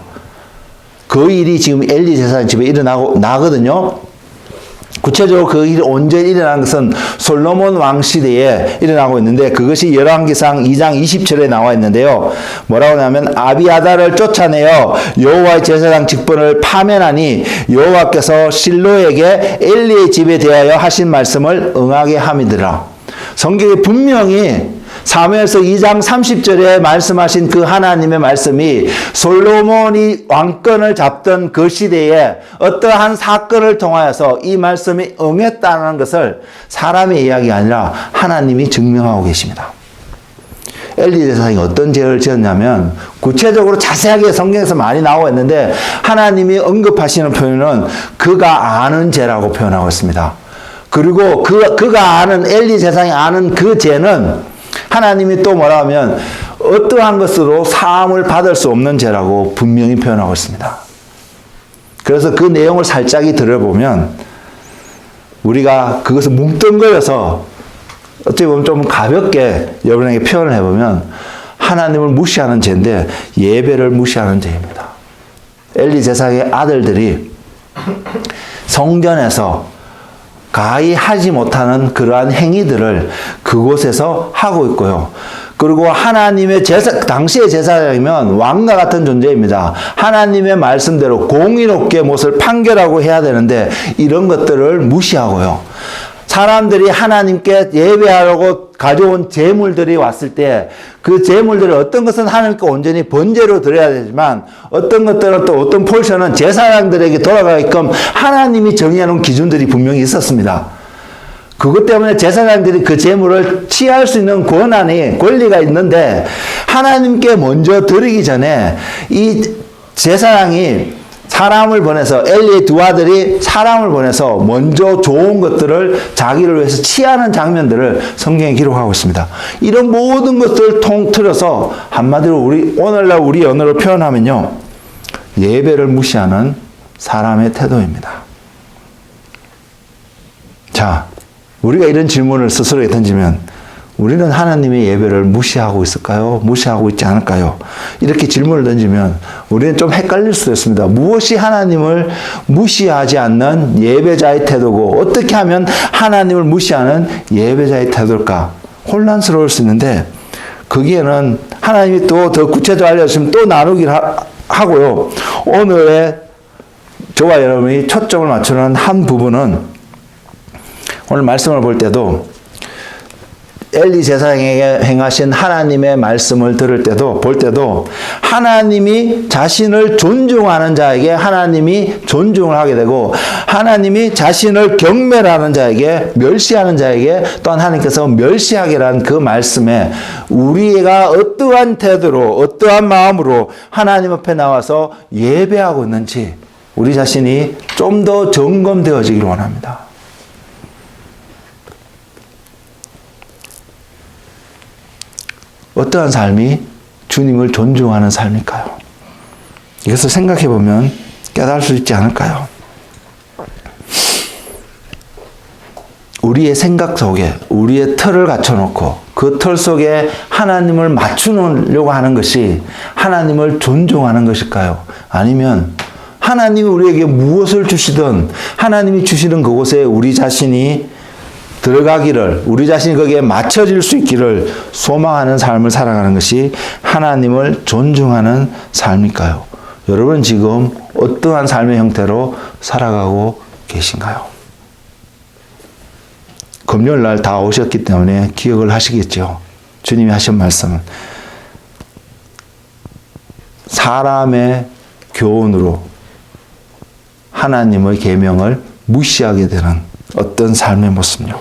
그 일이 지금 엘리 제사장 집에 일어나거든요. 구체적으로 그 일이 언제 일어난 것은 솔로몬 왕 시대에 일어나고 있는데 그것이 열왕기상 2장 20절에 나와 있는데요. 뭐라고 하냐면 아비아달을 쫓아내어 여호와의 제사장 직분을 파면하니 여호와께서 실로에게 엘리의 집에 대하여 하신 말씀을 응하게 함이더라. 성경에 분명히 사무엘서 2장 30절에 말씀하신 그 하나님의 말씀이 솔로몬이 왕권을 잡던 그 시대에 어떠한 사건을 통하여서 이 말씀이 응했다는 것을 사람의 이야기가 아니라 하나님이 증명하고 계십니다. 엘리 제사장이 어떤 죄를 지었냐면 구체적으로 자세하게 성경에서 많이 나오고 있는데 하나님이 언급하시는 표현은 그가 아는 죄라고 표현하고 있습니다. 그리고 그가 아는 엘리 제사장이 아는 그 죄는 하나님이 또 뭐라 하면 어떠한 것으로 사함을 받을 수 없는 죄라고 분명히 표현하고 있습니다. 그래서 그 내용을 살짝이 들어보면 우리가 그것을 뭉뚱그려서 어떻게 보면 좀 가볍게 여러분에게 표현을 해보면 하나님을 무시하는 죄인데 예배를 무시하는 죄입니다. 엘리 제사장의 아들들이 성전에서 가히 하지 못하는 그러한 행위들을 그곳에서 하고 있고요. 그리고 하나님의 당시의 제사장이면 왕과 같은 존재입니다. 하나님의 말씀대로 공의롭게 무엇을 판결하고 해야 되는데 이런 것들을 무시하고요. 사람들이 하나님께 예배하려고 가져온 제물들이 왔을 때 그 제물들을 어떤 것은 하나님께 온전히 번제로 드려야 되지만 어떤 것들은 또 어떤 포션은 제사장들에게 돌아가게끔 하나님이 정해놓은 기준들이 분명히 있었습니다. 그것 때문에 제사장들이 그 제물을 취할 수 있는 권리가 있는데 하나님께 먼저 드리기 전에 이 제사장이 사람을 보내서 엘리의 두 아들이 사람을 보내서 먼저 좋은 것들을 자기를 위해서 취하는 장면들을 성경에 기록하고 있습니다. 이런 모든 것들을 통틀어서 한마디로 오늘날 우리 언어로 표현하면요. 예배를 무시하는 사람의 태도입니다. 자, 우리가 이런 질문을 스스로에 던지면 우리는 하나님의 예배를 무시하고 있을까요? 무시하고 있지 않을까요? 이렇게 질문을 던지면 우리는 좀 헷갈릴 수도 있습니다. 무엇이 하나님을 무시하지 않는 예배자의 태도고 어떻게 하면 하나님을 무시하는 예배자의 태도일까? 혼란스러울 수 있는데 거기에는 하나님이 또 더 구체적으로 알려주시면 또 나누기를 하고요. 오늘의 저와 여러분이 초점을 맞추는 한 부분은 오늘 말씀을 볼 때도 엘리 제사장에게 행하신 하나님의 말씀을 들을 때도 볼 때도 하나님이 자신을 존중하는 자에게 하나님이 존중을 하게 되고 하나님이 자신을 경멸하는 자에게 멸시하는 자에게 또한 하나님께서 멸시하게라는 그 말씀에 우리가 어떠한 태도로 어떠한 마음으로 하나님 앞에 나와서 예배하고 있는지 우리 자신이 좀 더 점검되어지기를 원합니다. 어떠한 삶이 주님을 존중하는 삶일까요? 이것을 생각해 보면 깨달을 수 있지 않을까요? 우리의 생각 속에 우리의 틀을 갖춰놓고 그 틀 속에 하나님을 맞추려고 하는 것이 하나님을 존중하는 것일까요? 아니면 하나님이 우리에게 무엇을 주시든 하나님이 주시는 그곳에 우리 자신이 들어가기를 우리 자신이 거기에 맞춰질 수 있기를 소망하는 삶을 살아가는 것이 하나님을 존중하는 삶일까요? 여러분 지금 어떠한 삶의 형태로 살아가고 계신가요? 금요일날 다 오셨기 때문에 기억을 하시겠죠. 주님이 하신 말씀은 사람의 교훈으로 하나님의 계명을 무시하게 되는 어떤 삶의 모습요.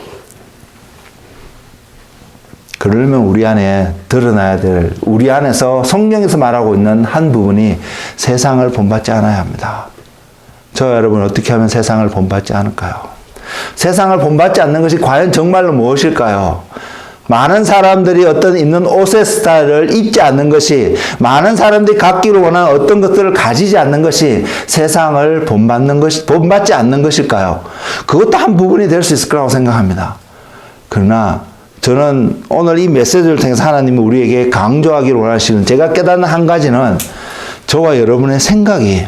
그러면 우리 안에 드러나야 될 우리 안에서 성경에서 말하고 있는 한 부분이 세상을 본받지 않아야 합니다. 저와 여러분 어떻게 하면 세상을 본받지 않을까요? 세상을 본받지 않는 것이 과연 정말로 무엇일까요? 많은 사람들이 어떤 입는 옷의 스타일을 입지 않는 것이 많은 사람들이 갖기를 원하는 어떤 것들을 가지지 않는 것이 세상을 본받지 않는 것일까요? 그것도 한 부분이 될 수 있을 거라고 생각합니다. 그러나 저는 오늘 이 메시지를 통해서 하나님이 우리에게 강조하기를 원하시는 제가 깨닫는 한 가지는 저와 여러분의 생각이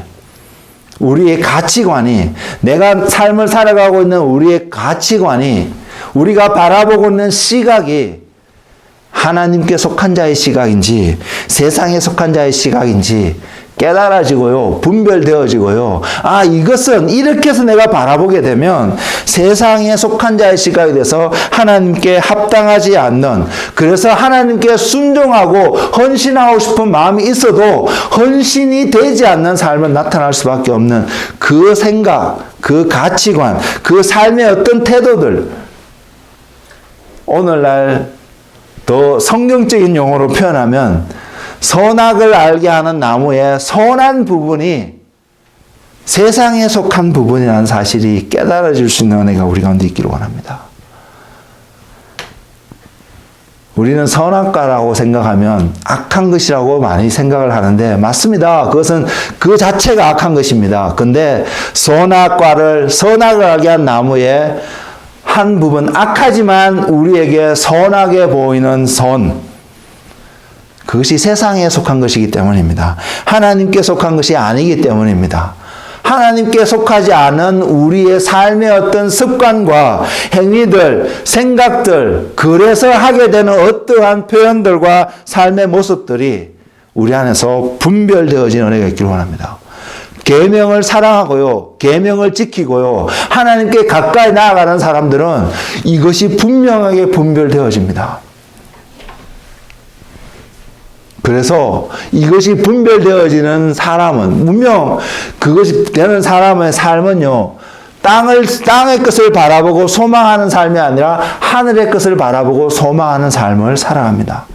우리의 가치관이 내가 삶을 살아가고 있는 우리의 가치관이 우리가 바라보고 있는 시각이 하나님께 속한 자의 시각인지 세상에 속한 자의 시각인지 깨달아지고요. 분별되어지고요. 아, 이것은 이렇게 해서 내가 바라보게 되면 세상에 속한 자의 시각이 돼서 하나님께 합당하지 않는 그래서 하나님께 순종하고 헌신하고 싶은 마음이 있어도 헌신이 되지 않는 삶은 나타날 수밖에 없는 그 생각, 그 가치관, 그 삶의 어떤 태도들 오늘날 더 성경적인 용어로 표현하면 선악을 알게 하는 나무의 선한 부분이 세상에 속한 부분이라는 사실이 깨달아질 수 있는 은혜가 우리 가운데 있기를 원합니다. 우리는 선악과라고 생각하면 악한 것이라고 많이 생각을 하는데 맞습니다. 그것은 그 자체가 악한 것입니다. 근데 선악과를 선악을 알게 한 나무의 한 부분 악하지만 우리에게 선하게 보이는 선 그것이 세상에 속한 것이기 때문입니다. 하나님께 속한 것이 아니기 때문입니다. 하나님께 속하지 않은 우리의 삶의 어떤 습관과 행위들, 생각들, 그래서 하게 되는 어떠한 표현들과 삶의 모습들이 우리 안에서 분별되어지는 은혜가 있기를 원합니다. 계명을 사랑하고요. 계명을 지키고요. 하나님께 가까이 나아가는 사람들은 이것이 분명하게 분별되어집니다. 그래서 이것이 분별되어지는 사람은 분명 그것이 되는 사람의 삶은요. 땅의 것을 바라보고 소망하는 삶이 아니라 하늘의 것을 바라보고 소망하는 삶을 살아갑니다.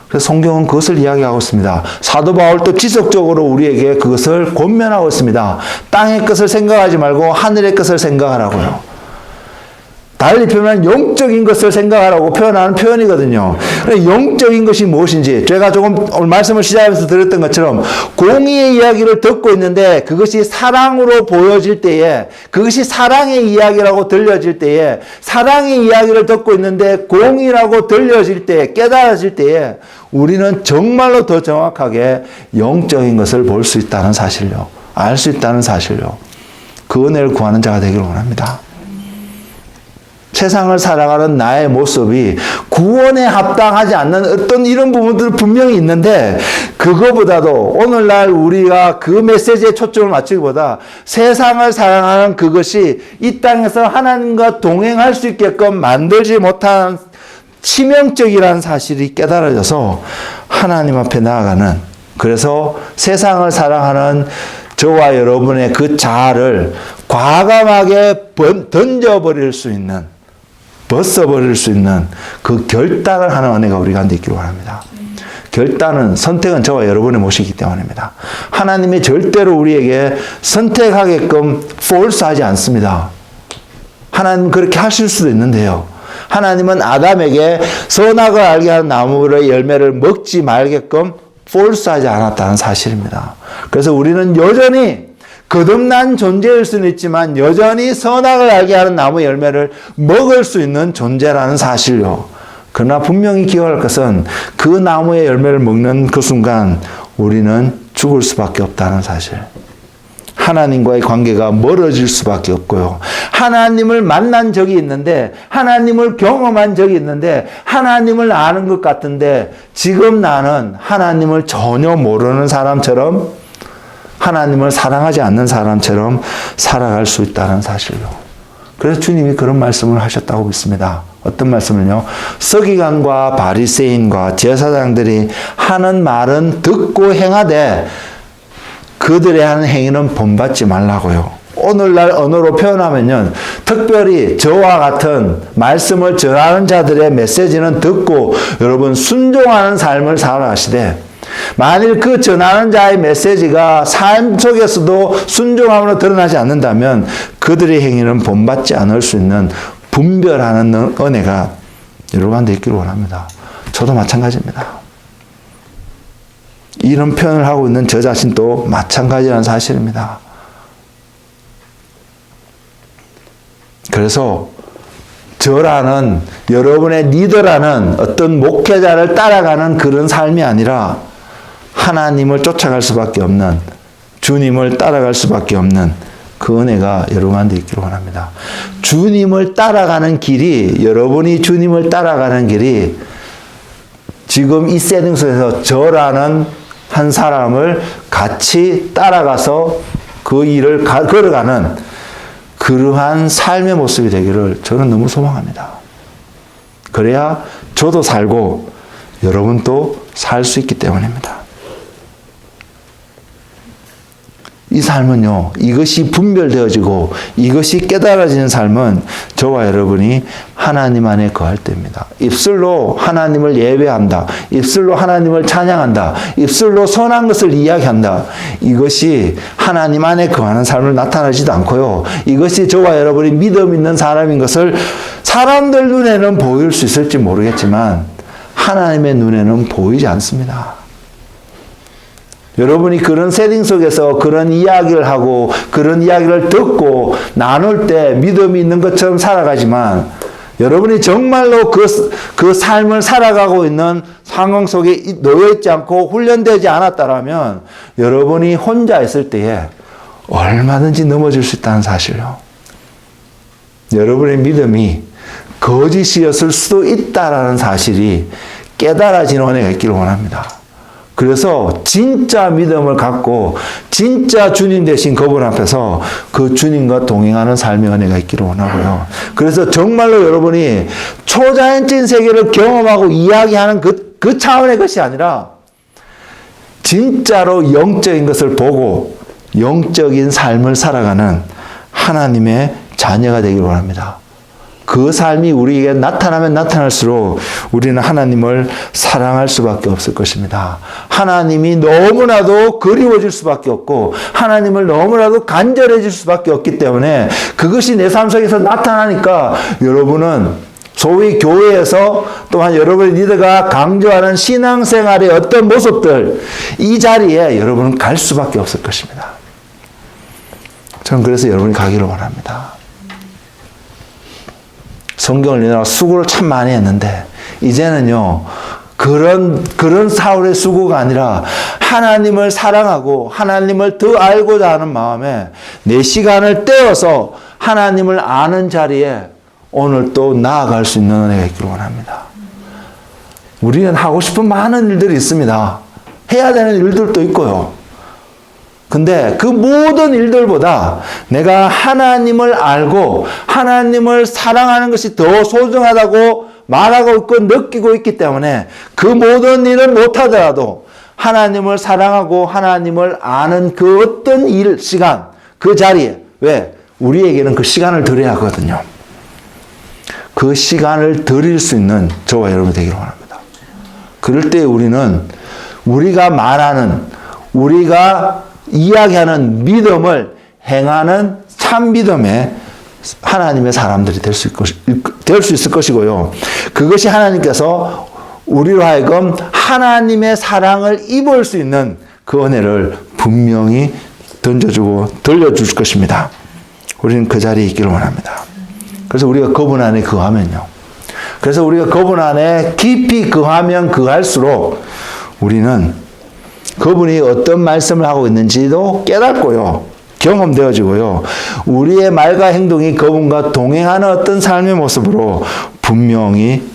그래서 성경은 그것을 이야기하고 있습니다. 사도 바울도 지속적으로 우리에게 그것을 권면하고 있습니다. 땅의 것을 생각하지 말고 하늘의 것을 생각하라고요. 달리 표현하면 영적인 것을 생각하라고 표현하는 표현이거든요. 영적인 것이 무엇인지 제가 조금 오늘 말씀을 시작하면서 드렸던 것처럼 공의의 이야기를 듣고 있는데 그것이 사랑으로 보여질 때에 그것이 사랑의 이야기라고 들려질 때에 사랑의 이야기를 듣고 있는데 공의라고 들려질 때 깨달아질 때에 우리는 정말로 더 정확하게 영적인 것을 볼 수 있다는 사실요. 알 수 있다는 사실요. 그 은혜를 구하는 자가 되기를 원합니다. 세상을 살아가는 나의 모습이 구원에 합당하지 않는 어떤 이런 부분들은 분명히 있는데, 그거보다도 오늘날 우리가 그 메시지에 초점을 맞추기보다 세상을 사랑하는 그것이 이 땅에서 하나님과 동행할 수 있게끔 만들지 못한 치명적이라는 사실이 깨달아져서 하나님 앞에 나아가는, 그래서 세상을 사랑하는 저와 여러분의 그 자아를 과감하게 던져버릴 수 있는, 벗어버릴 수 있는 그 결단을 하는 은혜가 우리 가운데 있기를 원합니다. 결단은, 선택은 저와 여러분의 몫이기 때문입니다. 하나님이 절대로 우리에게 선택하게끔 force하지 않습니다. 하나님 그렇게 하실 수도 있는데요. 하나님은 아담에게 선악을 알게 하는 나무의 열매를 먹지 말게끔 force하지 않았다는 사실입니다. 그래서 우리는 여전히 거듭난 존재일 수는 있지만 여전히 선악을 알게 하는 나무 열매를 먹을 수 있는 존재라는 사실요. 그러나 분명히 기억할 것은 그 나무의 열매를 먹는 그 순간 우리는 죽을 수밖에 없다는 사실. 하나님과의 관계가 멀어질 수밖에 없고요. 하나님을 만난 적이 있는데, 하나님을 경험한 적이 있는데, 하나님을 아는 것 같은데, 지금 나는 하나님을 전혀 모르는 사람처럼, 하나님을 사랑하지 않는 사람처럼 살아갈 수 있다는 사실로. 그래서 주님이 그런 말씀을 하셨다고 믿습니다. 어떤 말씀을요? 서기관과 바리새인과 제사장들이 하는 말은 듣고 행하되 그들의 하는 행위는 본받지 말라고요. 오늘날 언어로 표현하면요, 특별히 저와 같은 말씀을 전하는 자들의 메시지는 듣고 여러분 순종하는 삶을 살아가시되, 만일 그 전하는 자의 메시지가 삶 속에서도 순종함으로 드러나지 않는다면 그들의 행위는 본받지 않을 수 있는 분별하는 은혜가 여러분한테 있기를 원합니다. 저도 마찬가지입니다. 이런 표현을 하고 있는 저 자신도 마찬가지라는 사실입니다. 그래서 저라는, 여러분의 리더라는 어떤 목회자를 따라가는 그런 삶이 아니라 하나님을 쫓아갈 수밖에 없는, 주님을 따라갈 수밖에 없는 그 은혜가 여러분한테 있기를 원합니다. 주님을 따라가는 길이, 여러분이 주님을 따라가는 길이 지금 이 세팅 속에서 저라는 한 사람을 같이 따라가서 그 일을 걸어가는 그러한 삶의 모습이 되기를 저는 너무 소망합니다. 그래야 저도 살고 여러분도 살 수 있기 때문입니다. 이 삶은요, 이것이 분별되어지고 이것이 깨달아지는 삶은 저와 여러분이 하나님 안에 거할 때입니다. 입술로 하나님을 예배한다, 입술로 하나님을 찬양한다, 입술로 선한 것을 이야기한다, 이것이 하나님 안에 거하는 삶을 나타나지도 않고요, 이것이 저와 여러분이 믿음 있는 사람인 것을 사람들 눈에는 보일 수 있을지 모르겠지만 하나님의 눈에는 보이지 않습니다. 여러분이 그런 세팅 속에서 그런 이야기를 하고 그런 이야기를 듣고 나눌 때 믿음이 있는 것처럼 살아가지만, 여러분이 정말로 그 삶을 살아가고 있는 상황 속에 놓여있지 않고 훈련되지 않았다라면 여러분이 혼자 있을 때에 얼마든지 넘어질 수 있다는 사실요. 여러분의 믿음이 거짓이었을 수도 있다라는 사실이 깨달아지는 은혜가 있기를 원합니다. 그래서 진짜 믿음을 갖고 진짜 주님 되신 그분 앞에서 그 주님과 동행하는 삶의 은혜가 있기를 원하고요. 그래서 정말로 여러분이 초자연적인 세계를 경험하고 이야기하는 그 차원의 것이 아니라 진짜로 영적인 것을 보고 영적인 삶을 살아가는 하나님의 자녀가 되기를 원합니다. 그 삶이 우리에게 나타나면 나타날수록 우리는 하나님을 사랑할 수밖에 없을 것입니다. 하나님이 너무나도 그리워질 수밖에 없고 하나님을 너무나도 간절해질 수밖에 없기 때문에 그것이 내 삶 속에서 나타나니까 여러분은 소위 교회에서 또한 여러분의 리더가 강조하는 신앙생활의 어떤 모습들, 이 자리에 여러분은 갈 수밖에 없을 것입니다. 저는 그래서 여러분이 가기를 원합니다. 성경을 읽느라 수고를 참 많이 했는데 이제는요, 그런 사울의 수고가 아니라 하나님을 사랑하고 하나님을 더 알고자 하는 마음에 내 시간을 떼어서 하나님을 아는 자리에 오늘 또 나아갈 수 있는 은혜가 있기를 원합니다. 우리는 하고 싶은 많은 일들이 있습니다. 해야 되는 일들도 있고요. 근데 그 모든 일들보다 내가 하나님을 알고 하나님을 사랑하는 것이 더 소중하다고 말하고 있고 느끼고 있기 때문에 그 모든 일을 못하더라도 하나님을 사랑하고 하나님을 아는 그 어떤 일, 시간, 그 자리에, 왜? 우리에게는 그 시간을 드려야 하거든요. 그 시간을 드릴 수 있는 저와 여러분이 되기를 원합니다. 그럴 때 우리는 우리가 말하는, 우리가 이야기하는 믿음을 행하는 참 믿음의 하나님의 사람들이 될 수 있을 것이고요. 그것이 하나님께서 우리로 하여금 하나님의 사랑을 입을 수 있는 그 은혜를 분명히 들려줄 것입니다. 우리는 그 자리에 있기를 원합니다. 그래서 우리가 그분 안에 거하면요. 그래서 우리가 그분 안에 깊이 거하면 거할수록 우리는 그분이 어떤 말씀을 하고 있는지도 깨닫고요. 경험되어지고요. 우리의 말과 행동이 그분과 동행하는 어떤 삶의 모습으로 분명히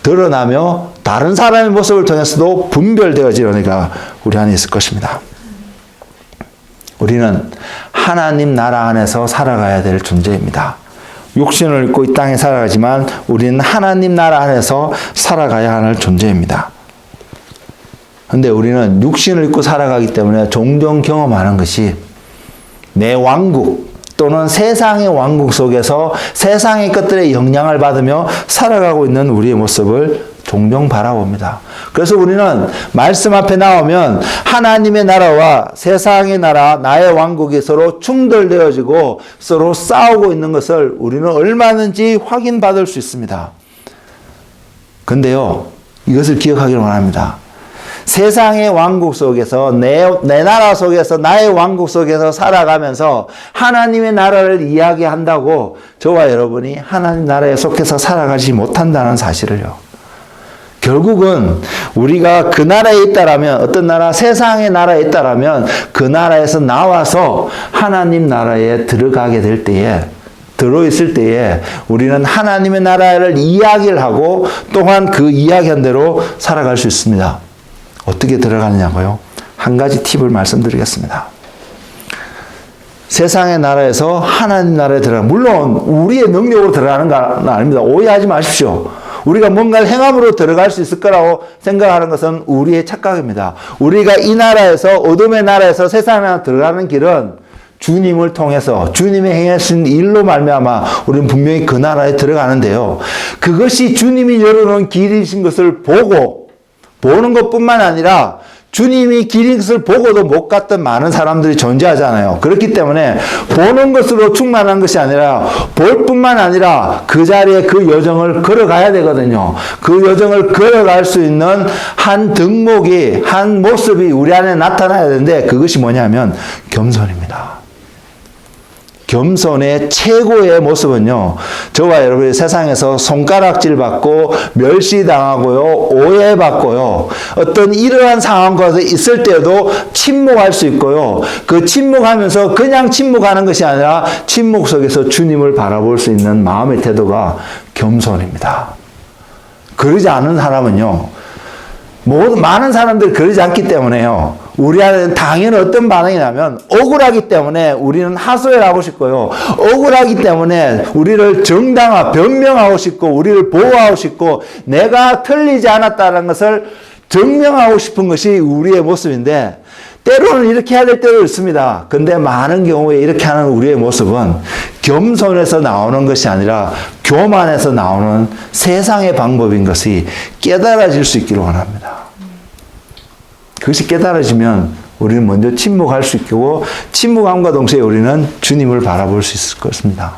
드러나며 다른 사람의 모습을 통해서도 분별되어지는 은혜가 우리 안에 있을 것입니다. 우리는 하나님 나라 안에서 살아가야 될 존재입니다. 육신을 입고 이 땅에 살아가지만 우리는 하나님 나라 안에서 살아가야 하는 존재입니다. 근데 우리는 육신을 입고 살아가기 때문에 종종 경험하는 것이 내 왕국 또는 세상의 왕국 속에서 세상의 것들의 영향을 받으며 살아가고 있는 우리의 모습을 종종 바라봅니다. 그래서 우리는 말씀 앞에 나오면 하나님의 나라와 세상의 나라, 나의 왕국이 서로 충돌되어지고 서로 싸우고 있는 것을 우리는 얼마든지 확인받을 수 있습니다. 근데요, 이것을 기억하기를 원합니다. 세상의 왕국 속에서 내 나라 속에서 나의 왕국 속에서 살아가면서 하나님의 나라를 이야기한다고 저와 여러분이 하나님 나라에 속해서 살아가지 못한다는 사실을요. 결국은 우리가 그 나라에 있다라면 어떤 나라 세상의 나라에 있다라면 그 나라에서 나와서 하나님 나라에 들어가게 될 때에 들어있을 때에 우리는 하나님의 나라를 이야기를 하고 또한 그 이야기한 대로 살아갈 수 있습니다. 어떻게 들어가느냐고요? 한 가지 팁을 말씀드리겠습니다. 세상의 나라에서 하나님 나라에 들어가는, 물론 우리의 능력으로 들어가는 건 아닙니다. 오해하지 마십시오. 우리가 뭔가를 행함으로 들어갈 수 있을 거라고 생각하는 것은 우리의 착각입니다. 우리가 이 나라에서, 어둠의 나라에서 세상에 나라 들어가는 길은 주님을 통해서 주님이 행하신 일로 말미암아 우리는 분명히 그 나라에 들어가는데요. 그것이 주님이 열어놓은 길이신 것을 보는 것뿐만 아니라 주님이 길인 것을 보고도 못 갔던 많은 사람들이 존재하잖아요. 그렇기 때문에 보는 것으로 충만한 것이 아니라 볼 뿐만 아니라 그 자리에 그 여정을 걸어가야 되거든요. 그 여정을 걸어갈 수 있는 한 덕목이, 한 모습이 우리 안에 나타나야 되는데 그것이 뭐냐면 겸손입니다. 겸손의 최고의 모습은요, 저와 여러분이 세상에서 손가락질 받고 멸시당하고요, 오해받고요, 어떤 이러한 상황과 있을 때도 침묵할 수 있고요, 그 침묵하면서 그냥 침묵하는 것이 아니라 침묵 속에서 주님을 바라볼 수 있는 마음의 태도가 겸손입니다. 그러지 않은 사람은요, 많은 사람들이 그러지 않기 때문에요. 우리 안에는 당연히 어떤 반응이 나면 억울하기 때문에 우리는 하소연을 하고 싶고요. 억울하기 때문에 우리를 변명하고 싶고 우리를 보호하고 싶고 내가 틀리지 않았다는 것을 증명하고 싶은 것이 우리의 모습인데 때로는 이렇게 해야 될 때도 있습니다. 근데 많은 경우에 이렇게 하는 우리의 모습은 겸손에서 나오는 것이 아니라 교만에서 나오는 세상의 방법인 것이 깨달아질 수 있기를 원합니다. 그것이 깨달아지면 우리는 먼저 침묵할 수 있고 침묵함과 동시에 우리는 주님을 바라볼 수 있을 것입니다.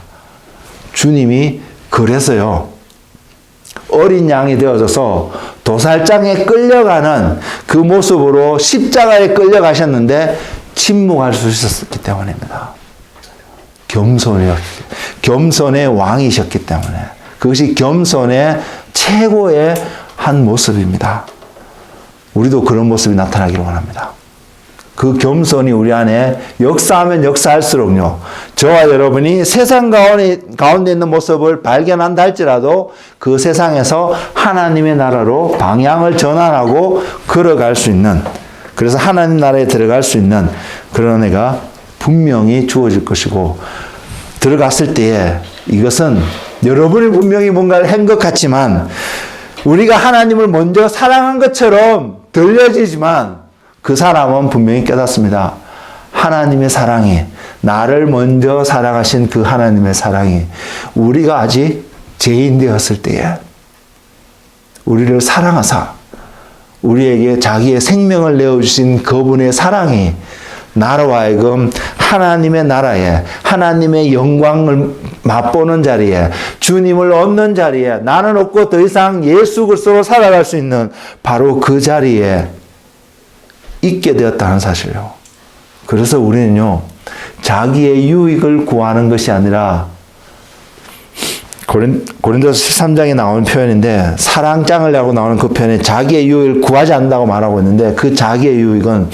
주님이 그래서요, 어린 양이 되어져서 도살장에 끌려가는 그 모습으로 십자가에 끌려가셨는데 침묵할 수 있었기 때문입니다. 겸손의 왕이셨기 때문에. 그것이 겸손의 최고의 한 모습입니다. 우리도 그런 모습이 나타나기를 원합니다. 그 겸손이 우리 안에 역사하면 역사할수록요, 저와 여러분이 세상 가운데 있는 모습을 발견한다 할지라도 그 세상에서 하나님의 나라로 방향을 전환하고 걸어갈 수 있는, 그래서 하나님 나라에 들어갈 수 있는 그런 애가 분명히 주어질 것이고, 들어갔을 때에 이것은 여러분이 분명히 뭔가를 한 것 같지만 우리가 하나님을 먼저 사랑한 것처럼 들려지지만 그 사람은 분명히 깨닫습니다. 하나님의 사랑이, 나를 먼저 사랑하신 그 하나님의 사랑이 우리가 아직 죄인 되었을 때에 우리를 사랑하사 우리에게 자기의 생명을 내어주신 그분의 사랑이 나로 하여금 하나님의 나라에, 하나님의 영광을 맛보는 자리에, 주님을 얻는 자리에, 나는 없고 더 이상 예수 그리스도로 살아갈 수 있는 바로 그 자리에 있게 되었다는 사실이요. 그래서 우리는요, 자기의 유익을 구하는 것이 아니라, 고린도서 13장에 나오는 표현인데, 사랑장을 하고 나오는 그 표현에 자기의 유익을 구하지 않는다고 말하고 있는데, 그 자기의 유익은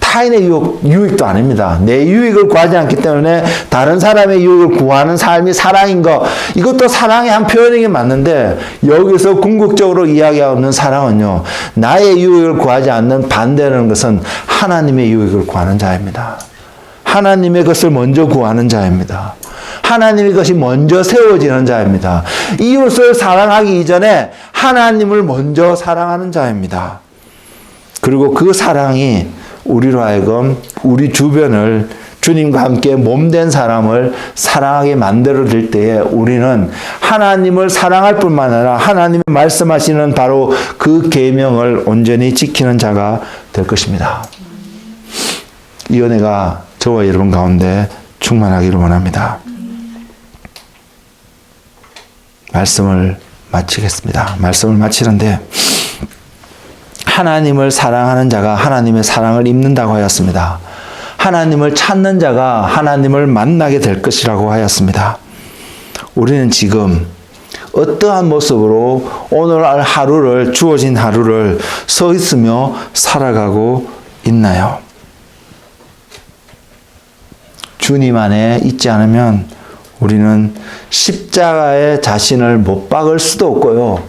타인의 유익도 아닙니다. 내 유익을 구하지 않기 때문에 다른 사람의 유익을 구하는 삶이 사랑인 것, 이것도 사랑의 한 표현이긴 맞는데, 여기서 궁극적으로 이야기하고 있는 사랑은요, 나의 유익을 구하지 않는 반대라는 것은 하나님의 유익을 구하는 자입니다. 하나님의 것을 먼저 구하는 자입니다. 하나님의 것이 먼저 세워지는 자입니다. 이웃을 사랑하기 이전에 하나님을 먼저 사랑하는 자입니다. 그리고 그 사랑이 우리로 하여금 우리 주변을 주님과 함께 몸된 사람을 사랑하게 만들어질 때에 우리는 하나님을 사랑할 뿐만 아니라 하나님이 말씀하시는 바로 그 계명을 온전히 지키는 자가 될 것입니다. 이 은혜가 저와 여러분 가운데 충만하기를 원합니다. 말씀을 마치겠습니다. 말씀을 마치는데, 하나님을 사랑하는 자가 하나님의 사랑을 입는다고 하였습니다. 하나님을 찾는 자가 하나님을 만나게 될 것이라고 하였습니다. 우리는 지금 어떠한 모습으로 오늘 하루를, 주어진 하루를 서 있으며 살아가고 있나요? 주님 안에 있지 않으면 우리는 십자가에 자신을 못 박을 수도 없고요.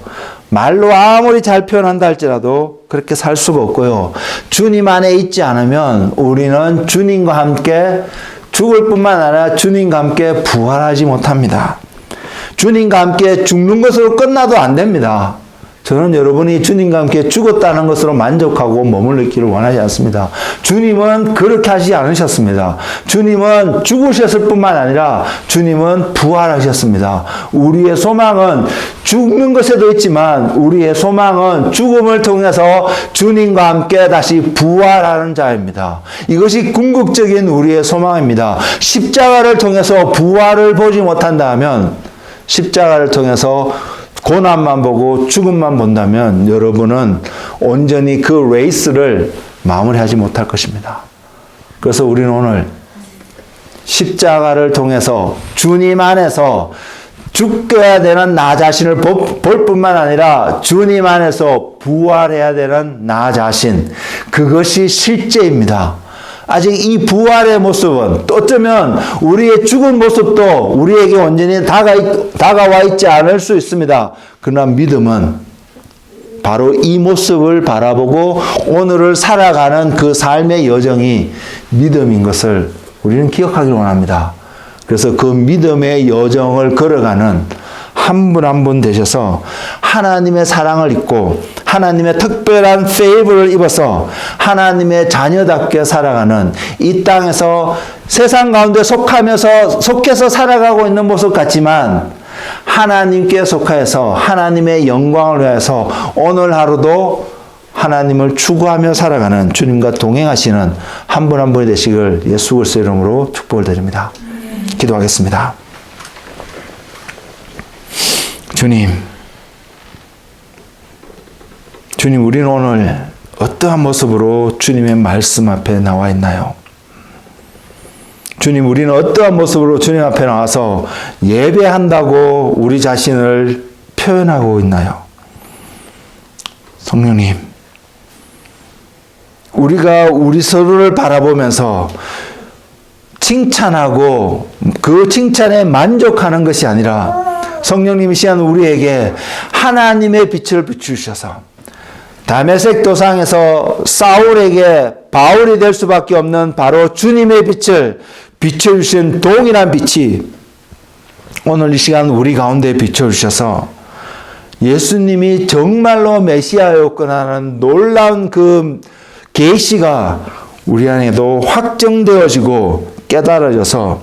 말로 아무리 잘 표현한다 할지라도 그렇게 살 수가 없고요. 주님 안에 있지 않으면 우리는 주님과 함께 죽을 뿐만 아니라 주님과 함께 부활하지 못합니다. 주님과 함께 죽는 것으로 끝나도 안 됩니다. 저는 여러분이 주님과 함께 죽었다는 것으로 만족하고 머물기를 원하지 않습니다. 주님은 그렇게 하지 않으셨습니다. 주님은 죽으셨을 뿐만 아니라 주님은 부활하셨습니다. 우리의 소망은 죽는 것에도 있지만 우리의 소망은 죽음을 통해서 주님과 함께 다시 부활하는 자입니다. 이것이 궁극적인 우리의 소망입니다. 십자가를 통해서 부활을 보지 못한다면, 십자가를 통해서 고난만 보고 죽음만 본다면 여러분은 온전히 그 레이스를 마무리하지 못할 것입니다. 그래서 우리는 오늘 십자가를 통해서 주님 안에서 죽어야 되는 나 자신을 볼 뿐만 아니라 주님 안에서 부활해야 되는 나 자신, 그것이 실제입니다. 아직 이 부활의 모습은, 또 어쩌면 우리의 죽은 모습도 우리에게 온전히 다가와 있지 않을 수 있습니다. 그러나 믿음은 바로 이 모습을 바라보고 오늘을 살아가는 그 삶의 여정이 믿음인 것을 우리는 기억하기를 원합니다. 그래서 그 믿음의 여정을 걸어가는 한 분 한 분 되셔서 하나님의 사랑을 입고 하나님의 특별한 페이버를 입어서 하나님의 자녀답게 살아가는, 이 땅에서 세상 가운데 속해서 살아가고 있는 모습 같지만 하나님께 속하여서 하나님의 영광을 위해서 오늘 하루도 하나님을 추구하며 살아가는, 주님과 동행하시는 한 분 한 분이 되시길 예수 그리스도 이름으로 축복을 드립니다. 기도하겠습니다. 주님, 우리는 오늘 어떠한 모습으로 주님의 말씀 앞에 나와 있나요? 주님, 우리는 어떠한 모습으로 주님 앞에 나와서 예배한다고 우리 자신을 표현하고 있나요? 성령님, 우리가 우리 서로를 바라보면서 칭찬하고 그 칭찬에 만족하는 것이 아니라 성령님이 시간 우리에게 하나님의 빛을 비추셔서 다메섹 도상에서 사울에게 바울이 될 수밖에 없는 바로 주님의 빛을 비춰주신 동일한 빛이 오늘 이 시간 우리 가운데 비춰주셔서 예수님이 정말로 메시아였구나라는 놀라운 그 계시가 우리 안에도 확정되어지고 깨달아져서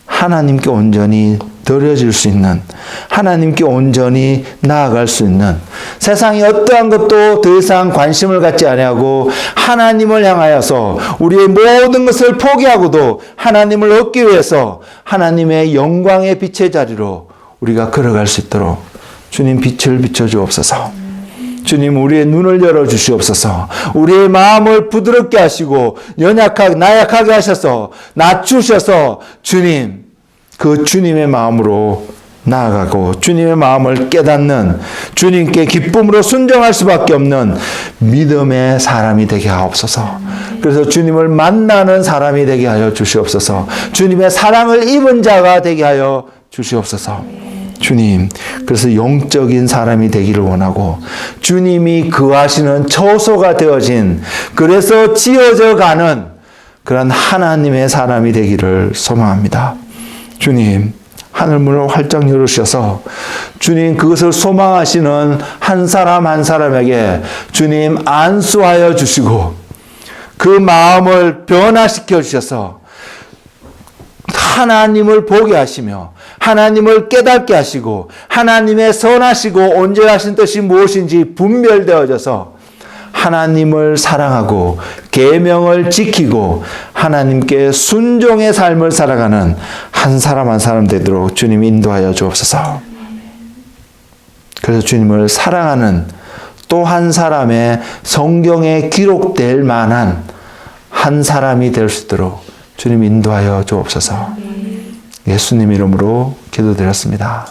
하나님께 온전히 드려질 수 있는, 하나님께 온전히 나아갈 수 있는, 세상의 어떠한 것도 더 이상 관심을 갖지 아니하고 하나님을 향하여서 우리의 모든 것을 포기하고도 하나님을 얻기 위해서 하나님의 영광의 빛의 자리로 우리가 걸어갈 수 있도록 주님 빛을 비춰주옵소서. 주님 우리의 눈을 열어주시옵소서. 우리의 마음을 부드럽게 하시고 나약하게 하셔서 낮추셔서 주님 그 주님의 마음으로 나아가고 주님의 마음을 깨닫는, 주님께 기쁨으로 순종할 수밖에 없는 믿음의 사람이 되게 하옵소서. 그래서 주님을 만나는 사람이 되게 하여 주시옵소서. 주님의 사랑을 입은 자가 되게 하여 주시옵소서. 주님, 그래서 영적인 사람이 되기를 원하고 주님이 거하시는 처소가 되어진, 그래서 지어져 가는 그런 하나님의 사람이 되기를 소망합니다. 주님, 하늘문을 활짝 열으셔서 주님 그것을 소망하시는 한 사람 한 사람에게 주님 안수하여 주시고 그 마음을 변화시켜 주셔서 하나님을 보게 하시며 하나님을 깨닫게 하시고 하나님의 선하시고 온전하신 뜻이 무엇인지 분별되어져서 하나님을 사랑하고 계명을 지키고 하나님께 순종의 삶을 살아가는 한 사람 한 사람 되도록 주님 인도하여 주옵소서. 그래서 주님을 사랑하는 또 한 사람의 성경에 기록될 만한 한 사람이 될 수 있도록 주님 인도하여 주옵소서. 예수님 이름으로 기도드렸습니다.